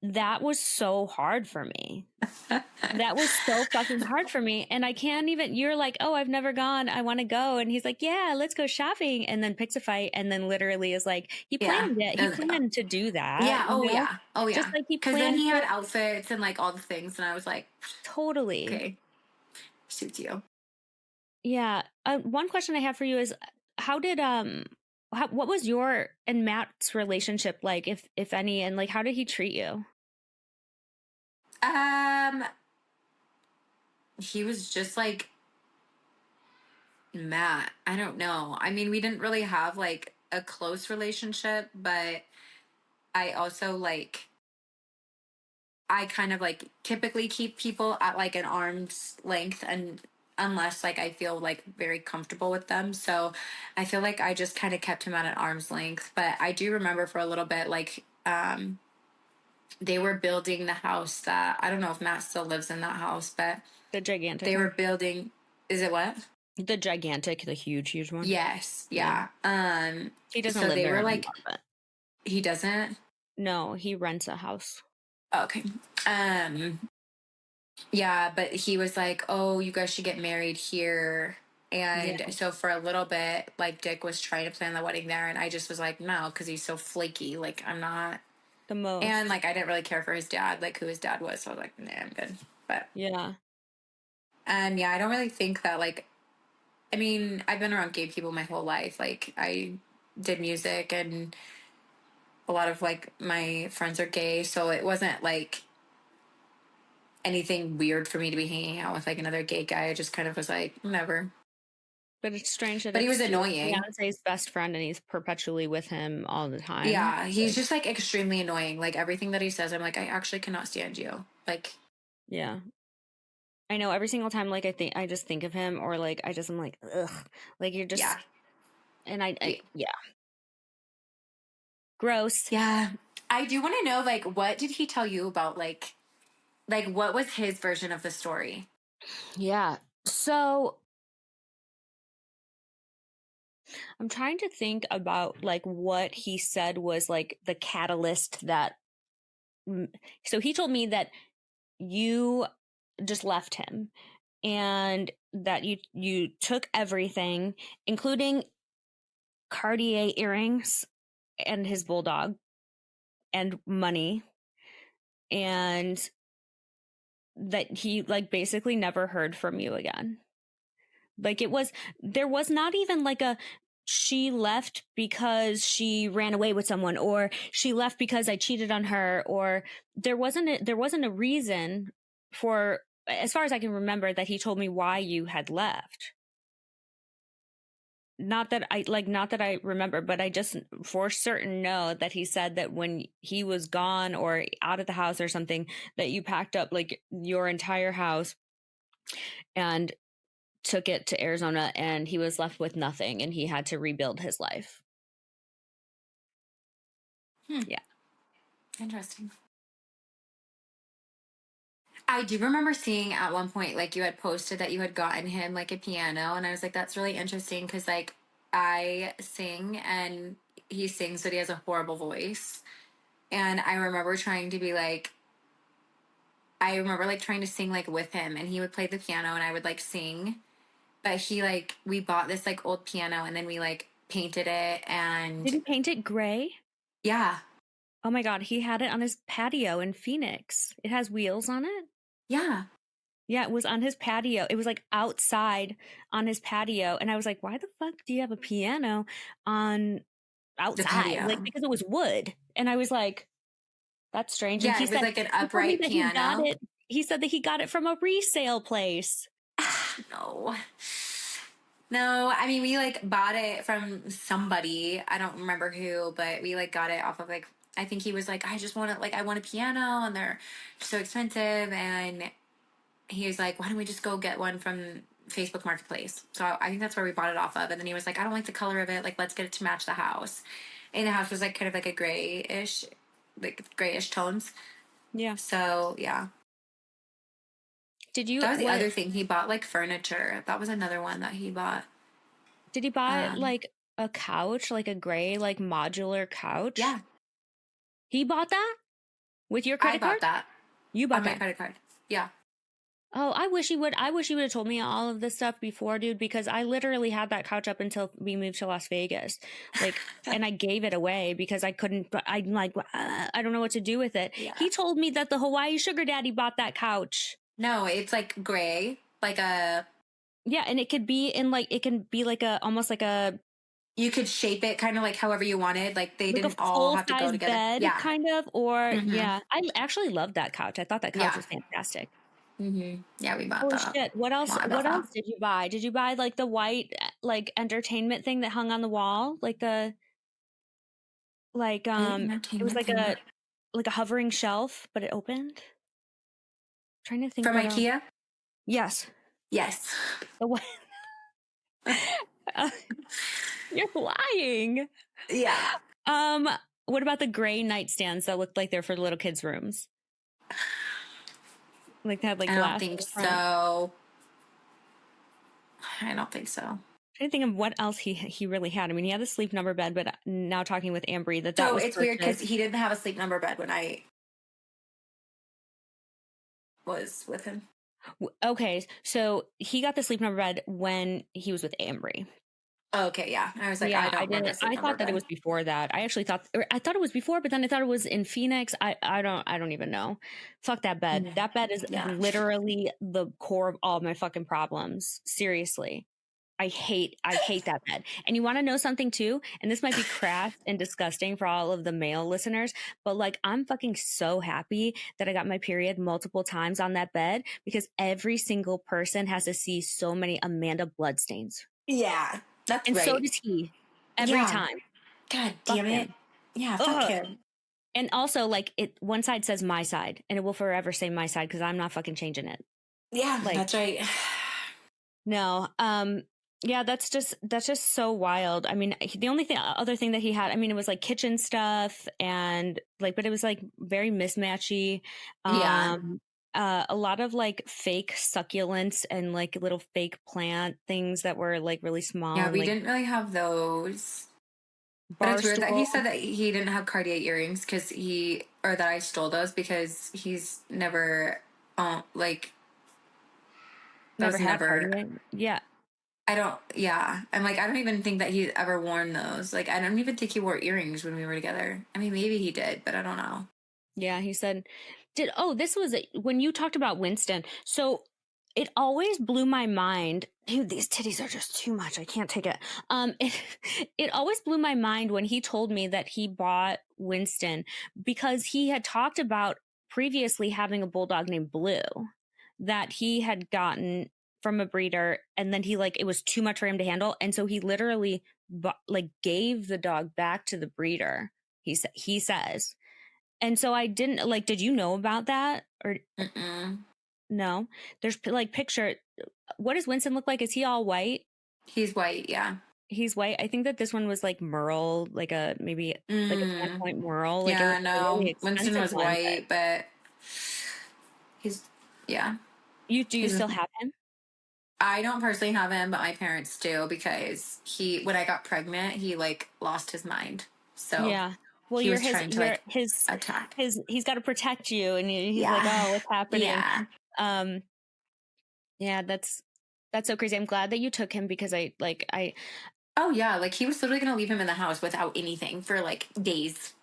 that was so hard for me. That was so fucking hard for me. And I can't even, you're like, oh, I've never gone, I want to go. And he's like, yeah, let's go shopping. And then picks a fight, and then literally is like, he planned it. He planned to do that. Yeah. Oh, yeah. Oh, yeah. Just like he planned. Because then he had outfits and like all the things. And I was like, totally. Okay. Suits you. Yeah. One question I have for you is, what was your and Matt's relationship like, if any, and like, how did he treat you? He was just like Matt. I don't know. I mean, we didn't really have like a close relationship, but I also like, I kind of like typically keep people at like an arm's length, and unless like I feel like very comfortable with them. So I feel like I just kind of kept him at an arm's length. But I do remember for a little bit, like they were building the house that, I don't know if Matt still lives in that house, but the gigantic they were building. Is it what? The gigantic, the huge one. Yes. Yeah. He doesn't live there anymore, but... He doesn't? No, he rents a house. Okay. Yeah, but he was like, "Oh, you guys should get married here." Yeah, And so for a little bit, like Dick was trying to plan the wedding there, and I just was like, "No," because he's so flaky. Like I'm not, the and most. like I didn't really care for his dad, like who his dad was. So I was like, "Nah, I'm good." But Yeah. and yeah, I don't really think that like. I mean, I've been around gay people my whole life. Like I did music, and a lot of like my friends are gay, so it wasn't like anything weird for me to be hanging out with like another gay guy. I just kind of was like, whatever. But it's strange that But he was it's your annoying. fiance's best friend and he's perpetually with him all the time. Yeah, he's just like extremely annoying. Like everything that he says, I'm like, I actually cannot stand you. Like, Yeah. I know every single time, like, I just think of him, or like, I'm like, ugh. Like, you're yeah. just, and Yeah. yeah. Gross. Yeah. I do want to know, like, what did he tell you about, like, what was his version of the story? Yeah. So I'm trying to think about like what he said was like the catalyst that. So he told me that you just left him and that you took everything, including Cartier earrings and his bulldog and money, and that he like basically never heard from you again. Like there was not even like a she left because she ran away with someone, or she left because I cheated on her, or there wasn't a reason for, as far as I can remember, that he told me why you had left. Not that I remember, but I just for certain know that he said that when he was gone or out of the house or something, that you packed up like your entire house and took it to Arizona, and he was left with nothing and he had to rebuild his life. Yeah. Interesting. I do remember seeing at one point, like, you had posted that you had gotten him like a piano, and I was like, that's really interesting because, like, I sing and he sings, but he has a horrible voice. And I remember like trying to sing like with him, and he would play the piano and I would like sing. But we bought this like old piano and then we like painted it, Did and he paint it gray? yeah, Oh my God, he had it on his patio in Phoenix. It has wheels on it. yeah, Yeah, it was on his patio. It was like outside on his patio. And I was like, why the fuck do you have a piano on the outside? Like, patio. because it was wood. And I was like, that's strange. And Yeah, it was like an he told me upright that he got piano. it. He said that he got it from a resale place. No. No, I mean we like bought it from somebody. I don't remember who, but we like got it off of like I think he was like, I want a piano and they're so expensive, and he was like, why don't we just go get one from Facebook Marketplace? So I think that's where we bought it off of. And then he was like, I don't like the color of it. Like, let's get it to match the house. And the house was like kind of like a like grayish tones. Yeah. So yeah, Did you, that was the what, other thing. He bought like furniture. That was another one that he bought. did he buy Um, like a couch, like a gray, like modular couch? yeah, He bought that with your I credit card? bought that You on bought my that. credit card. Yeah. Oh, I wish you would. I wish you would have told me all of this stuff before, dude, because I literally had that couch up until we moved to Las Vegas. Like, and I gave it away because I couldn't, but I'm like, I don't know what to do with it. Yeah. He told me that the Hawaii sugar daddy bought that couch. No, it's like gray, like a. Yeah. And it could be in like, it can be like almost You could shape it kind of like however you wanted. Like they like a didn't all full have to go size together. bed Yeah. kind of, or Mm-hmm. yeah, I actually loved that couch. I thought that couch Yeah. was fantastic. Mm-hmm. Yeah, we bought Holy that. shit. Well, I bought What that. else did you buy? Did you buy like the white, like entertainment thing that hung on the wall? White It was entertainment thing. like a hovering shelf, but it opened. Trying to think From what else. IKEA? Yes. Yes. The one. You're lying. Yeah. Um, what about the gray nightstands that looked like they're for little kids' rooms? Like they had like I don't glass in think the front. so. I don't think so. Trying to think of what else he really had. I mean, he had the Sleep Number bed, but now talking with Ambry that So was it's weird because purchased. he didn't have a sleep number bed was with him. Okay, so he got the Sleep Number bed when he was with Ambry. Oh, okay, yeah. I was like, I Yeah, I don't want didn't. the Sleep I Number thought that it bed. was before that. I actually thought, or I thought it was before, but then I thought it was in Phoenix. I don't even know. Fuck that bed. Mhm. That bed is Yeah. literally the core of all my fucking problems. Seriously. I hate that bed. And you want to know something too? And this might be crass and disgusting for all of the male listeners, but like I'm fucking so happy that I got my period multiple times on that bed because every single person has to see so many Amanda bloodstains. Yeah, that's And so right. does he every Yeah. time. God Fuck damn it. him. Yeah, fuck Ugh. him. And also like one side says my side and it will forever say my side because I'm not fucking changing it. Yeah, Like, that's right. no. Yeah, that's just so wild. I mean, the only other thing that he had, I mean, it was like kitchen stuff and like, but it was like very mismatchy. Yeah. A lot of like fake succulents and like little fake plant things that were like really small Yeah, and we like didn't really have those. But bar it's weird that he stool. said that he didn't have Cartier earrings because or that I stole those because he's never, like, Never those had never, Cartier. Yeah. I don't, yeah. I'm like, I don't even think that he's ever worn those. Like, I don't even think he wore earrings when we were together. I mean, maybe he did, but I don't know. Yeah, he said, this was when you talked about Winston. So it always blew my mind. Dude, these titties are just too much. I can't take it. It always blew my mind when he told me that he bought Winston because he had talked about previously having a bulldog named Blue that he had gotten from a breeder and then he like it was too much for him to handle and so he literally like gave the dog back to the breeder. He says and so I didn't like, did you know about that? Or Mm-mm. no? There's like picture. What does Winston look like? Is he all white? He's white, yeah. He's white. I think that this one was like Merle, like maybe like a 10 Mm. point Merle, like Yeah, a really no. Winston expensive was one. But white, but he's, yeah. do you He's, still have him? I don't personally have him, but my parents do because when I got pregnant, he like lost his mind. So Yeah. Well, he you're was trying to you're like attack. he's got to protect you, and he's like, Yeah. oh, what's happening? Yeah. Um, yeah, that's so crazy. I'm glad that you took him because I Oh yeah, like he was literally gonna leave him in the house without anything for like days.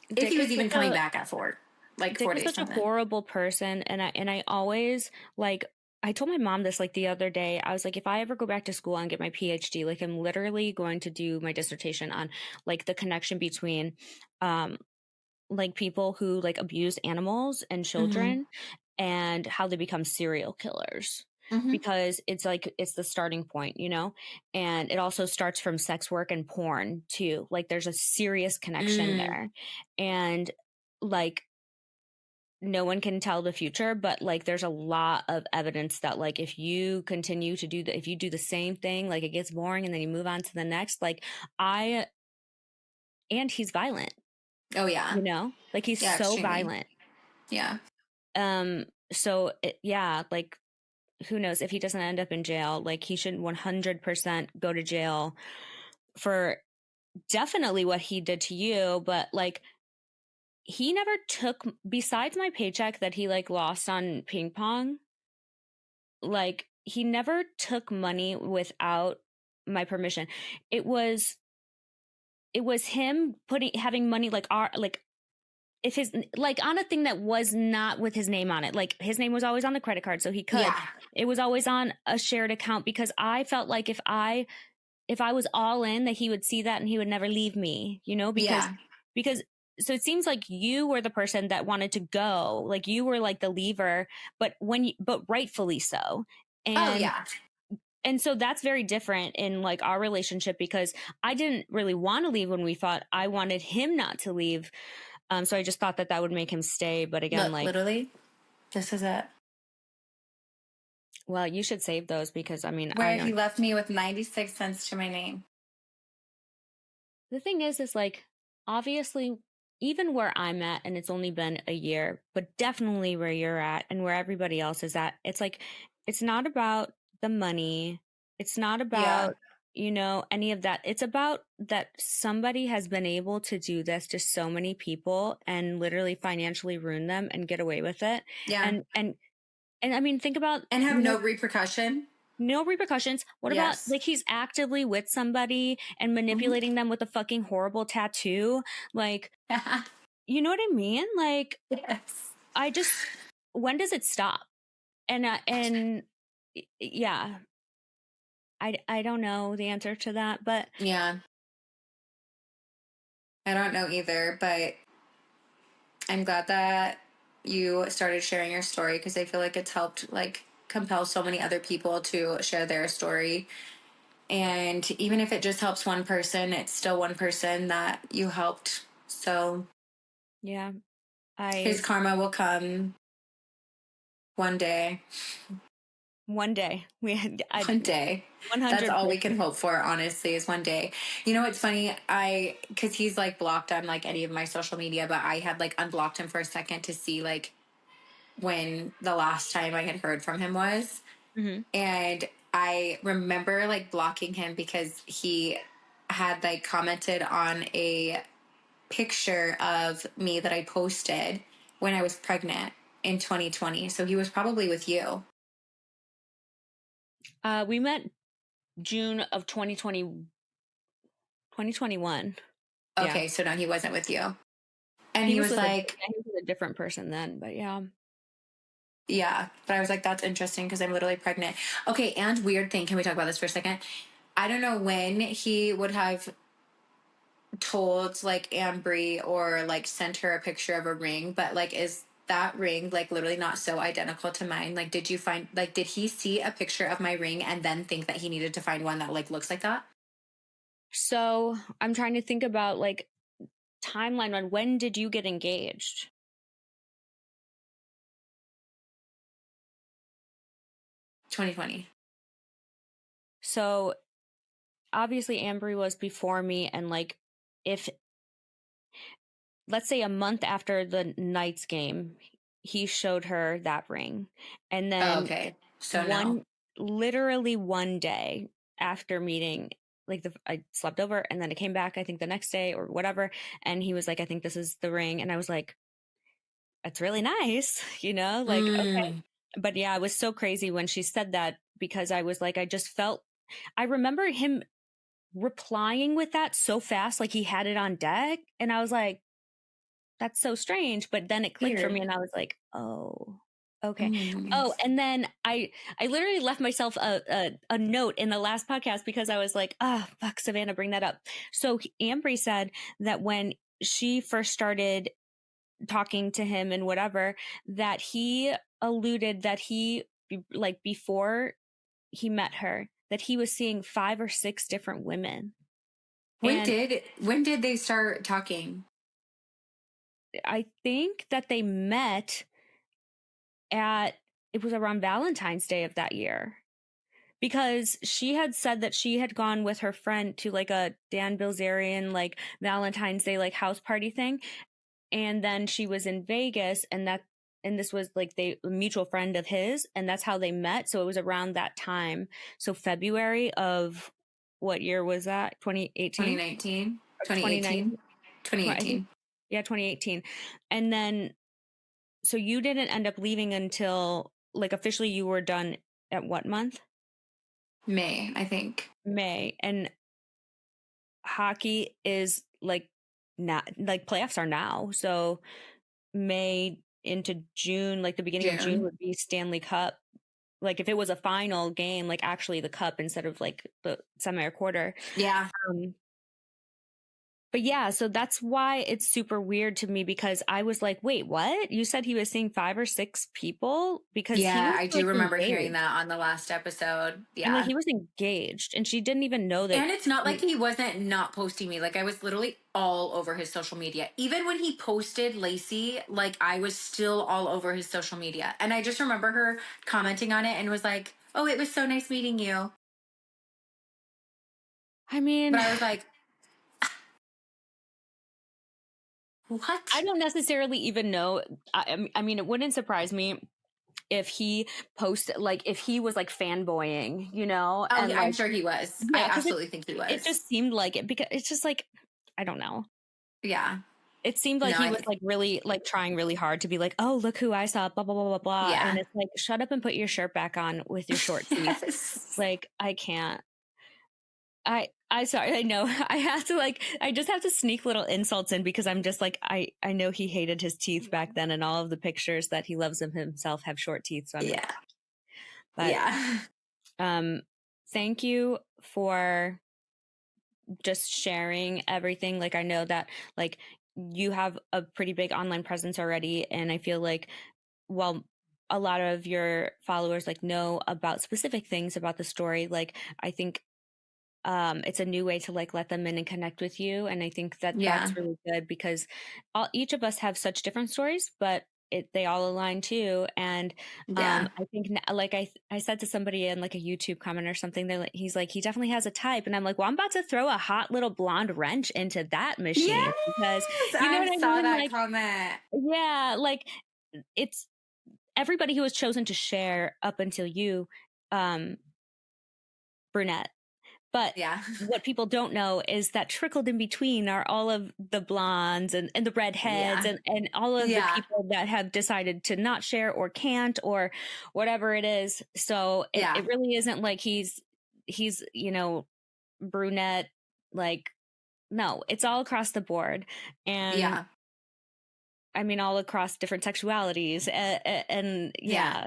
If Dick he was is even such coming back at 4, like Dick 4 is days such a something. horrible person, and I always like. I told my mom this like the other day. I was like, if I ever go back to school and get my PhD, like I'm literally going to do my dissertation on like the connection between um like people who like abuse animals and Mm-hmm. children and how they become serial killers Mm-hmm. because it's like it's the starting point, you know, and it also starts from sex work and porn too. Like there's a serious connection Mm. there, and like no one can tell the future, but like there's a lot of evidence that like if you continue to if you do the same thing, like it gets boring and then you move on to the next, like I and he's violent, Oh yeah. you know, like he's Yeah, so extremely. violent. Yeah. So yeah, like who knows if he doesn't end up in jail, like he should 100% go to jail for definitely what he did to you, but like he never took besides my paycheck that he like lost on ping pong, like he never took money without my permission. It was him having money like our like if his like on a thing that was not with his name on it. Like his name was always on the credit card so he could. Yeah. It was always on a shared account because I felt like if I was all in that he would see that and he would never leave me, you know, Yeah. because so it seems like you were the person that wanted to go, like you were like the leaver, but but rightfully so. Oh And yeah. so that's very different in like our relationship because I didn't really want to leave when we fought. I wanted him not to leave. So I just thought that that would make him stay. But again, Look, like, literally, this is it. well, you should save those because I mean, I Where he don't. left me with 96 cents to my name. The thing is like, obviously, even where I'm at, and it's only been a year, but definitely where you're at and where everybody else is at, it's like, it's not about the money. It's not Yeah. about any of that. It's about that somebody has been able to do this to so many people and literally financially ruin them and get away with it. Yeah. And I mean, think about, And have no repercussion. no repercussions. What about, Yes. like, he's actively with somebody and manipulating them with a fucking horrible tattoo? Like, you know what I mean? Like, Yes. when does it stop? And yeah, I don't know the answer to that, but Yeah. I don't know either, but I'm glad that you started sharing your story, because I feel like it's helped like compel so many other people to share their story. And even if it just helps one person, it's still one person that you helped. So yeah, his karma will come one day. One day. One day. 100%. That's all we can hope for, honestly, is one day. You know, it's funny. Because he's like blocked on like any of my social media, but I had like unblocked him for a second to see like when the last time I had heard from him was. Mm-hmm. And I remember like blocking him because he had like commented on a picture of me that I posted when I was pregnant in 2020. So he was probably with you. We met June of 2021. Okay, Yeah. so no, he wasn't with you. And he was was like, he was a different person then, but yeah. yeah. But I was like, that's interesting because I'm literally pregnant. Okay, and weird thing. Can we talk about this for a second? I don't know when he would have told like Ambry or like sent her a picture of a ring, but like, is that ring like literally not so identical to mine? Like, did he see a picture of my ring and then think that he needed to find one that like looks like that? So I'm trying to think about like timeline on when did you get engaged? 2020. So obviously Ambry was before me, and like, if let's say a month after the Knights game, he showed her that ring. And then Okay. So no. literally one day after meeting, like I slept over and then I came back, I think the next day or whatever. And he was like, I think this is the ring. And I was like, that's really nice, like, okay. But yeah, it was so crazy when she said that, because I was like, I remember him replying with that so fast, like he had it on deck. And I was like, that's so strange. But then it clicked for me Weird. and I was like, oh, okay. Mm. Oh, and then I literally left myself a note in the last podcast because I was like, fuck, Savannah, bring that up. So Ambry said that when she first started talking to him and whatever, that he alluded that he, like, before he met her, that he was seeing 5 or 6 different women. When did they start talking? I think that they met it was around Valentine's Day of that year, because she had said that she had gone with her friend to like a Dan Bilzerian like Valentine's Day like house party thing, and then she was in Vegas, and this was like a mutual friend of his, and that's how they met. So it was around that time. So February of, what year was that? 2018? 2019? 2019? 2018? 2018. Yeah, 2018. And then, so you didn't end up leaving until, like, officially you were done at what month? May, I think. May. And hockey is like, not like, playoffs are now. So May into June, like the beginning of June would be Stanley Cup. Like if it was a final game, like actually the cup instead of like the semi or quarter. Yeah. But yeah, so that's why it's super weird to me, because I was like, wait, what? You said he was seeing 5 or 6 people? Because he Yeah, was, I do like, remember engaged. hearing that on the last episode. And like Yeah. he was engaged, and she didn't even know that. And it's not like he wasn't not posting me. Like I was literally all over his social media. Even when he posted Lacey, like I was still all over his social media. And I just remember her commenting on it and was like, "Oh, it was so nice meeting you." I mean, But I was like, what? I don't necessarily even know. I mean, it wouldn't surprise me if he posted, like if he was like fanboying, you know, Oh, and yeah, I'm like, sure he was. I yeah, because absolutely think he it was. just seemed like it, because it's just like, I don't know. Yeah. It seemed like No, he was like really like trying really hard to be like, oh, look who I saw, blah, blah, blah, blah, blah. And yeah. it's like, shut up and put your shirt back on with your short teeth. Yes. Like, I can't. I sorry, I know. I have to like, I just have to sneak little insults in because I'm just like, I know he hated his teeth back then, and all of the pictures that he loves of himself have short teeth. So I'm Yeah. like, but Yeah. thank you for just sharing everything. Like, I know that like you have a pretty big online presence already, and I feel like, while a lot of your followers like know about specific things about the story, like I think it's a new way to like let them in and connect with you, and I think that Yeah. that's really good because each of us have such different stories, but they all align too. And Yeah. I think like I said to somebody in like a YouTube comment or something, that he's like, he definitely has a type, and I'm like, well, I'm about to throw a hot little blonde wrench into that machine, Yes. because you know I what I saw mean, that like, comment. yeah, like it's everybody who was chosen to share up until you, um brunette. But Yeah. what people don't know is that trickled in between are all of the blondes and the redheads, Yeah. and all of the Yeah. people that have decided to not share or can't or whatever it is. So Yeah. it really isn't like he's, you know, brunette, like, no, it's all across the board. And Yeah. I mean, all across different sexualities. And Yeah. yeah.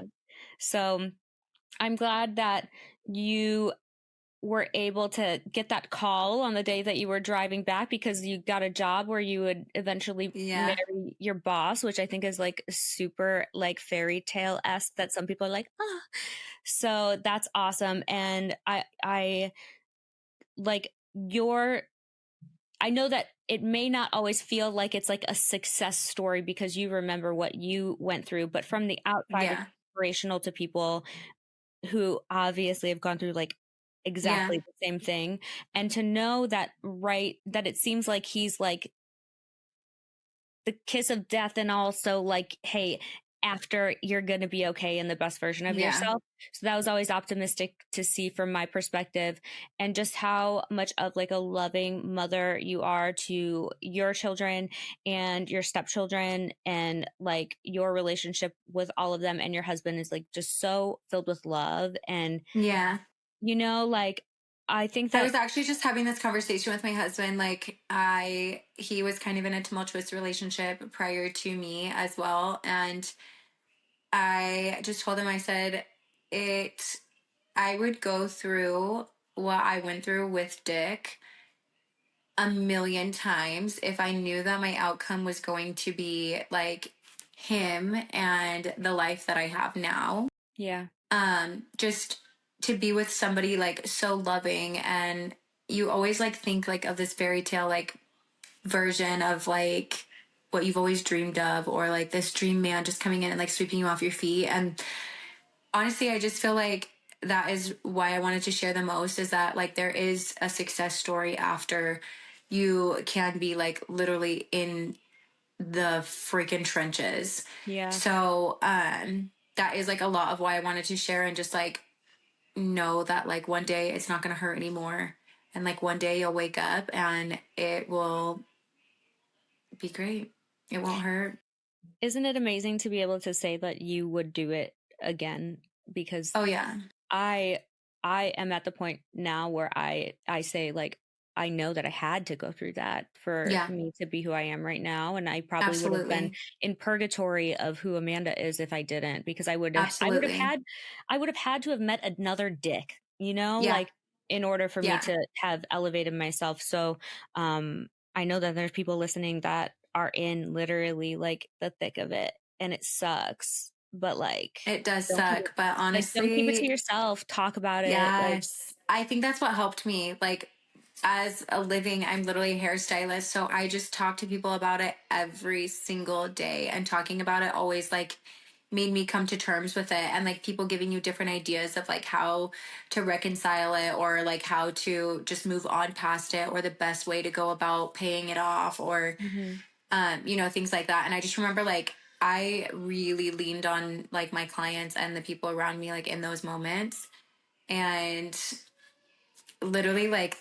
So I'm glad that you were able to get that call on the day that you were driving back, because you got a job where you would eventually Yeah. marry your boss, which I think is like super like fairy tale-esque, that some people are like, ah. So that's awesome. And I like your, I know that it may not always feel like it's like a success story because you remember what you went through, but from the outside, it's Yeah. inspirational to people who obviously have gone through like Yeah. exactly the same thing. And to know that, right, that it seems like he's like the kiss of death, and also like, hey, after, you're going to be okay and the best version of Yeah. yourself. So that was always optimistic to see from my perspective, and just how much of like a loving mother you are to your children and your stepchildren, and like your relationship with all of them and your husband is like just so filled with love. And Yeah. you know, like, I think I that, was actually just having this conversation with my husband. Like, he was kind of in a tumultuous relationship prior to me as well. And I just told him, I said, it, I would go through what I went through with Dick a million times if I knew that my outcome was going to be like him and the life that I have now. yeah, Just to be with somebody like so loving, and you always like think like of this fairy tale like version of like what you've always dreamed of, or like this dream man just coming in and like sweeping you off your feet. And honestly, I just feel like that is why I wanted to share the most, is that like there is a success story after you can be like literally in the freaking trenches. yeah. So that is like a lot of why I wanted to share, and just like know that like one day it's not going to hurt anymore, and like one day you'll wake up and it will be great. It won't hurt. Isn't it amazing to be able to say that you would do it again? Because Oh yeah. I I am at the point now where I say like, I know that I had to go through that for Yeah, me to be who I am right now, and I probably would have been absolutely. in purgatory of who Amanda is if I didn't, because Absolutely. I would have had to have met another Dick, you know, Yeah. like, in order for me Yeah. to have elevated myself. So I know that there's people listening that are in literally like the thick of it, and it sucks, but It does don't keep it suck, but don't keep it to honestly, yourself. Talk about it. Like, yes. I think that's what helped me. Like, as a living, I'm literally a hairstylist. So I just talk to people about it every single day. And talking about it always like made me come to terms with it. And like people giving you different ideas of like how to reconcile it, or like how to just move on past it, or the best way to go about paying it off, or mhm. things like that. And I just remember like I really leaned on like my clients and the people around me, like in those moments. And literally, like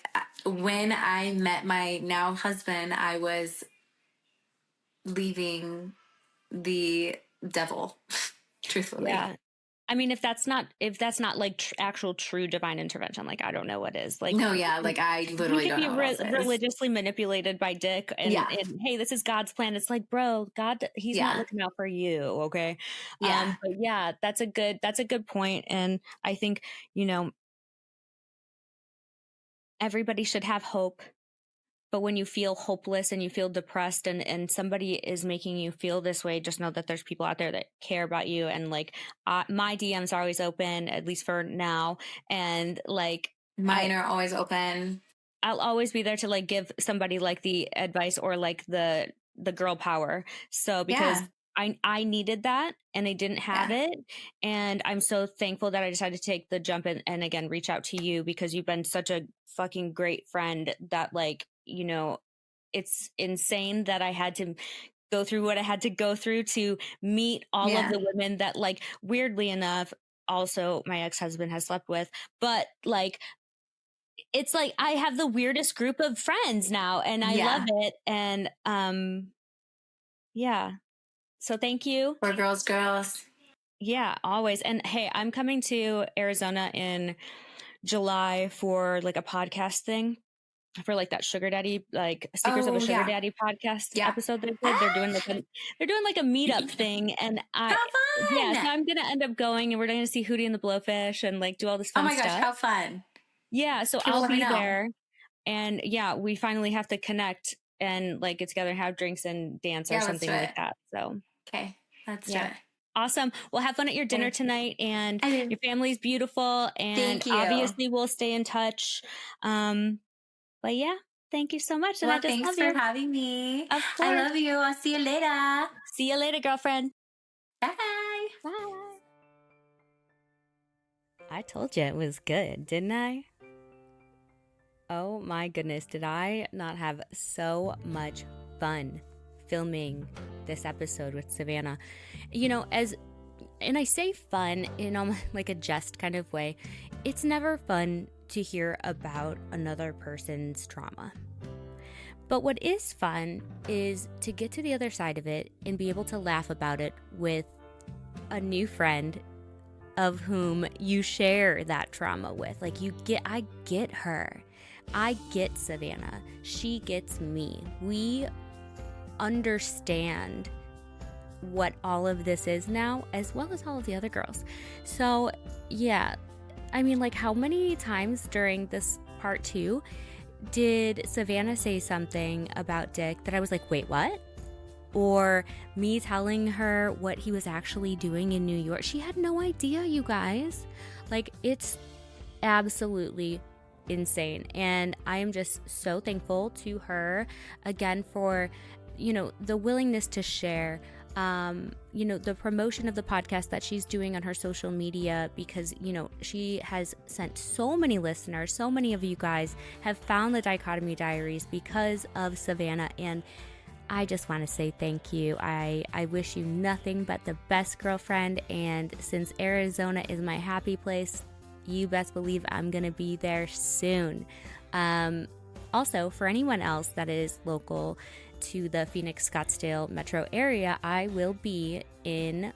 when I met my now husband, I was leaving the devil, truthfully. Yeah. I mean, if that's not like actual true divine intervention, like I don't know what is. Like, no, yeah, like I literally don't know what else is. Religiously manipulated by Dick, and hey, this is God's plan. It's like, bro, God, he's not looking out for you, okay? Yeah. But yeah, that's a good point, and I think everybody should have hope. But when you feel hopeless and you feel depressed and somebody is making you feel this way, just know that there's people out there that care about you. And like, my DMs are always open, at least for now. And like, mine are always open. I'll always be there to like give somebody like the advice or like the girl power. So because I needed that and I didn't have it. And I'm so thankful that I decided to take the jump and again, reach out to you because you've been such a fucking great friend that like, it's insane that I had to go through what I had to go through to meet all of the women that like, weirdly enough, also my ex-husband has slept with, but like, it's like, I have the weirdest group of friends now and I love it. And, so thank you. For girls. Yeah, always. And hey, I'm coming to Arizona in July for like a podcast thing. For like that sugar daddy, like Secrets of a Sugar Daddy podcast episode they did. They're doing like a meetup thing, and so I'm gonna end up going, and we're gonna see Hootie and the Blowfish, and like do all this fun stuff. Oh my gosh, how fun! Yeah, so I'll be there, and we finally have to connect and like get together and have drinks and dance or something like that. So okay, let's do it. Awesome. Well, have fun at your dinner tonight, and your family's beautiful, and obviously we'll stay in touch. But yeah, thank you so much. And well, thanks for having me. Of course. I love you. I'll see you later. See you later, girlfriend. Bye. Bye. I told you it was good, didn't I? Oh my goodness, did I not have so much fun filming this episode with Savannah? And I say fun in almost like a jest kind of way. It's never fun to hear about another person's trauma. But what is fun is to get to the other side of it and be able to laugh about it with a new friend of whom you share that trauma with. Like I get her. I get Savannah. She gets me. We understand what all of this is now, as well as all of the other girls. So yeah, I mean, like, how many times during this part 2 did Savannah say something about Dick that I was like, wait, what? Or me telling her what he was actually doing in New York. She had no idea, you guys. Like, it's absolutely insane. And I am just so thankful to her again for, the willingness to share, the promotion of the podcast that she's doing on her social media, because, she has sent so many listeners. So many of you guys have found the Dichotomy Diaries because of Savannah. And I just want to say thank you. I wish you nothing but the best, girlfriend. And since Arizona is my happy place, you best believe I'm going to be there soon. Also, for anyone else that is local to the Phoenix, Scottsdale metro area, I will be in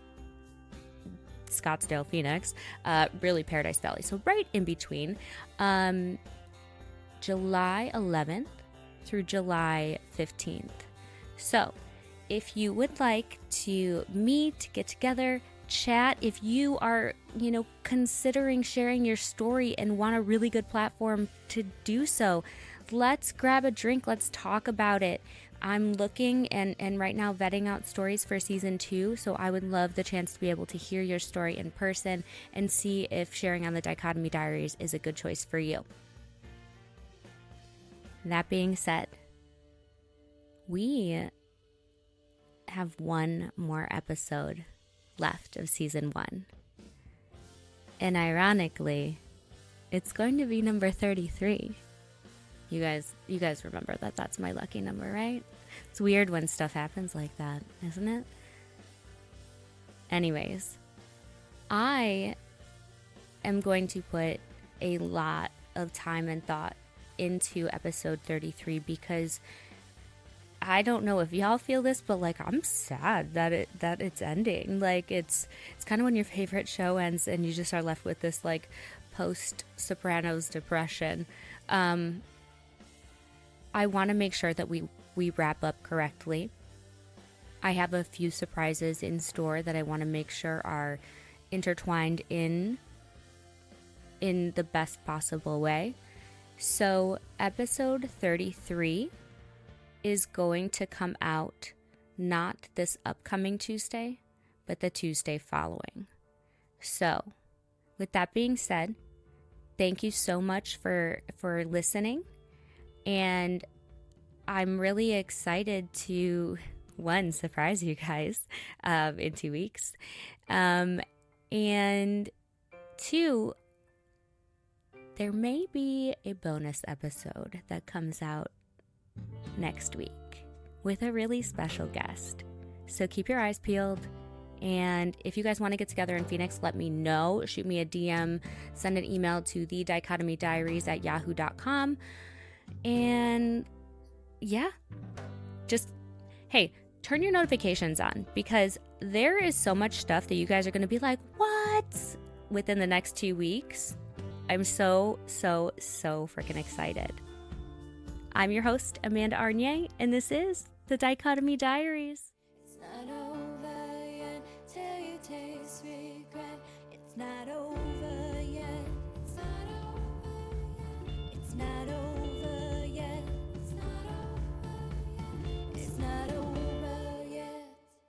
Scottsdale, Phoenix, really Paradise Valley. So right in between, July 11th through July 15th. So if you would like to meet, get together, chat, if you are, considering sharing your story and want a really good platform to do so, let's grab a drink. Let's talk about it. I'm looking and right now vetting out stories for season 2. So I would love the chance to be able to hear your story in person and see if sharing on the Dichotomy Diaries is a good choice for you. That being said, we have one more episode left of season 1. And ironically, it's going to be number 33. You guys remember that's my lucky number, right? It's weird when stuff happens like that, isn't it? Anyways, I am going to put a lot of time and thought into episode 33 because I don't know if y'all feel this, but like I'm sad that it's ending. Like it's kind of when your favorite show ends and you just are left with this like post Sopranos depression. I want to make sure that we wrap up correctly. I have a few surprises in store that I want to make sure are intertwined in the best possible way. So episode 33 is going to come out not this upcoming Tuesday, but the Tuesday following. So with that being said, thank you so much for listening. And I'm really excited to, one, surprise you guys in 2 weeks. And two, there may be a bonus episode that comes out next week with a really special guest. So keep your eyes peeled. And if you guys want to get together in Phoenix, let me know. Shoot me a DM, send an email to thedichotomydiaries@yahoo.com. And yeah, just, hey, turn your notifications on because there is so much stuff that you guys are going to be like, what? Within the next 2 weeks. I'm so freaking excited. I'm your host, Amanda Arnier, and this is The Dichotomy Diaries.